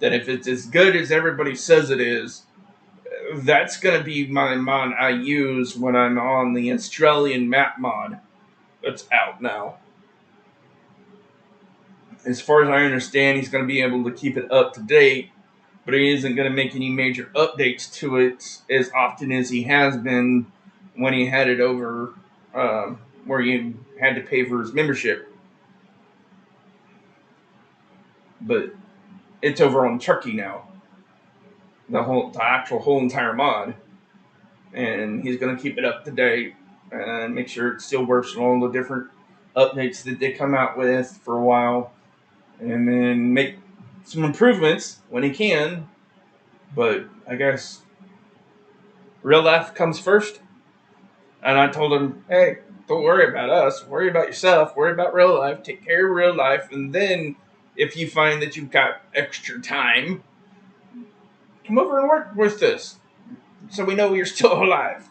that if it's as good as everybody says it is, that's going to be my mod I use when I'm on the Australian map mod that's out now. As far as I understand, he's going to be able to keep it up to date but he isn't going to make any major updates to it as often as he has been when he had it over where you had to pay for his membership. But it's over on Turkey now, the actual whole entire mod, and he's going to keep it up to date and make sure it still works on all the different updates that they come out with for a while, and then make some improvements when he can. But I guess real life comes first. And I told him, hey, don't worry about us. Worry about yourself. Worry about real life. Take care of real life. And then if you find that you've got extra time, come over and work with us so we know you're still alive.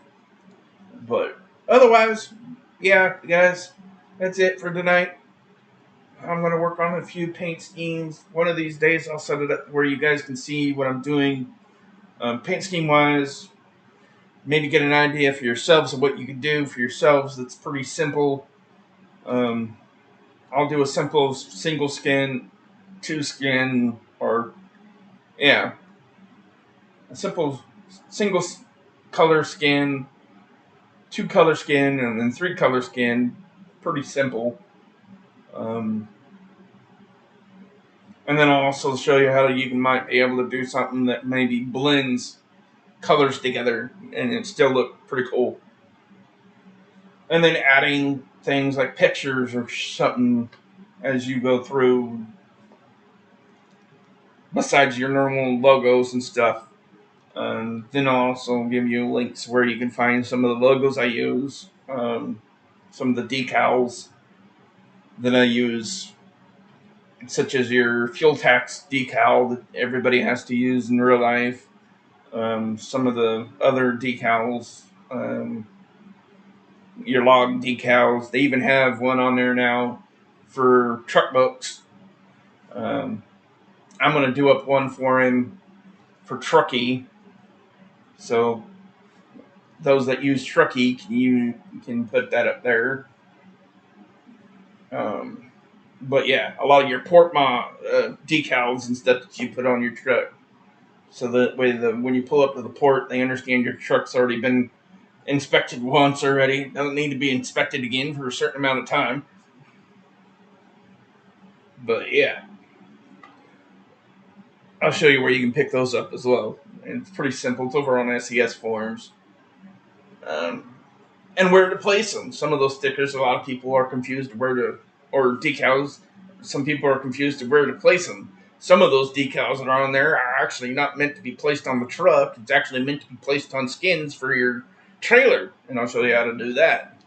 But otherwise, yeah, guys, that's it for tonight. I'm going to work on a few paint schemes. One of these days, I'll set it up where you guys can see what I'm doing paint scheme wise. Maybe get an idea for yourselves of what you can do for yourselves that's pretty simple. I'll do a simple single skin, two skin, or, yeah, a simple single color skin, two color skin, and then three color skin. Pretty simple. And then I'll also show you how you might be able to do something that maybe blends colors together and it still look pretty cool. And then adding things like pictures or something as you go through besides your normal logos and stuff. Then I'll also give you links where you can find some of the logos I use, some of the decals that I use, such as your fuel tax decal that everybody has to use in real life, some of the other decals, your log decals. They even have one on there now for truck books. I'm going to do up one for him for Truckee. So those that use Truckee, you can put that up there. But yeah, a lot of your port decals and stuff that you put on your truck. So that way, when you pull up to the port, they understand your truck's already been inspected once already. Doesn't need to be inspected again for a certain amount of time. But yeah, I'll show you where you can pick those up as well. And it's pretty simple. It's over on SES forums. And where to place them. Some of those stickers, a lot of people are confused or decals. Some people are confused of where to place them. Some of those decals that are on there are actually not meant to be placed on the truck. It's actually meant to be placed on skins for your trailer. And I'll show you how to do that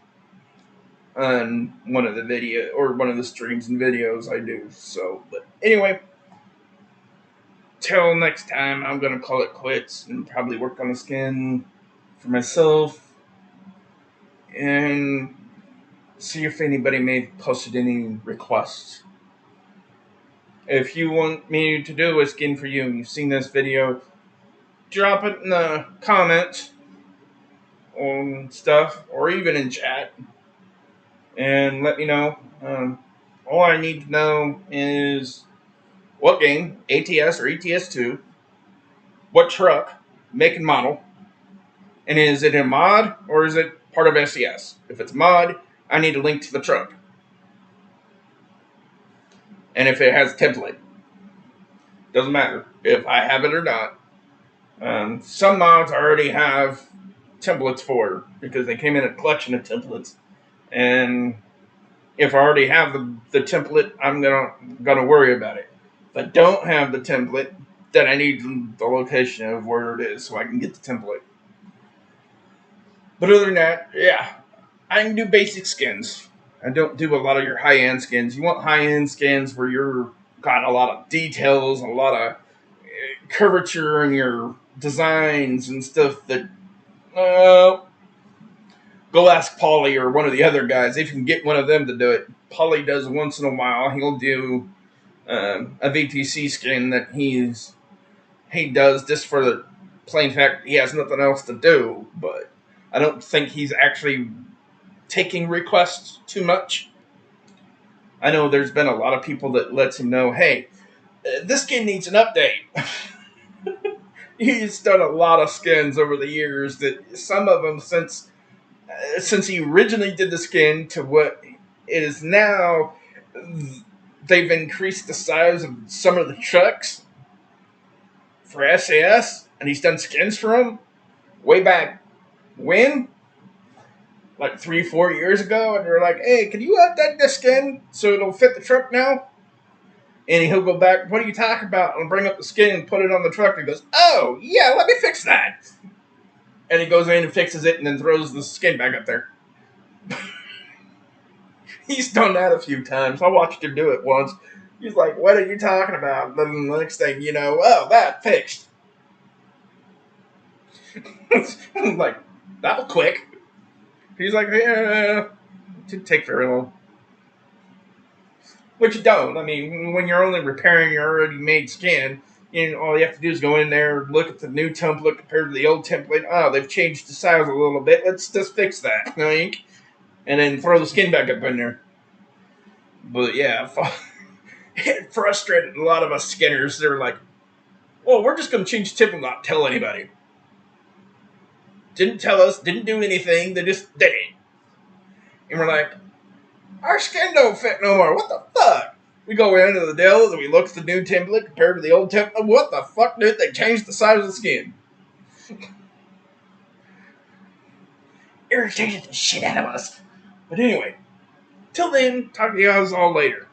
on one of the streams and videos I do. So, but anyway, till next time, I'm going to call it quits and probably work on a skin for myself and see if anybody may have posted any requests. If you want me to do a skin for you and you've seen this video, drop it in the comments on stuff or even in chat and let me know. All I need to know is what game, ATS or ETS2, what truck, make and model, and is it a mod or is it part of SES? If it's mod, I need a link to the truck. And if it has a template. Doesn't matter if I have it or not. Some mods already have templates for because they came in a collection of templates. And if I already have the template, I'm gonna worry about it. If I don't have the template, then I need the location of where it is so I can get the template. But other than that, yeah, I can do basic skins. I don't do a lot of your high-end skins. You want high-end skins where you're got a lot of details, a lot of curvature in your designs and stuff that, go ask Polly or one of the other guys. If you can get one of them to do it. Polly does once in a while. He'll do a VTC skin that he does just for the plain fact he has nothing else to do. But I don't think he's actually taking requests too much. I know there's been a lot of people that lets him know, hey, this skin needs an update. he's done a lot of skins over the years. That some of them since he originally did the skin to what it is now, they've increased the size of some of the trucks for SAS, and he's done skins for them way back when, like 3-4 years ago, and they're like, "Hey, can you update this skin so it'll fit the truck now?" And he'll go back, "What are you talking about?" And bring up the skin and put it on the truck, and he goes, "Oh yeah, let me fix that." And he goes in and fixes it, and then throws the skin back up there. He's done that a few times. I watched him do it once. He's like, "What are you talking about?" And then the next thing you know, oh, that fixed. I'm like, that was quick. He's like, "Yeah, it didn't take very long." Which you don't. I mean, when you're only repairing your already made skin, all you have to do is go in there, look at the new template compared to the old template. Oh, they've changed the size a little bit. Let's just fix that, and then throw the skin back up in there. But yeah, it frustrated a lot of us skinners. They were like, "Well, we're just going to change the template, not tell anybody." Didn't tell us, didn't do anything. They just did it, and we're like, "Our skin don't fit no more. What the fuck?" We go into the deals and we look at the new template compared to the old template. What the fuck, dude? They changed the size of the skin. Irritated the shit out of us. But anyway, till then, talk to you guys all later.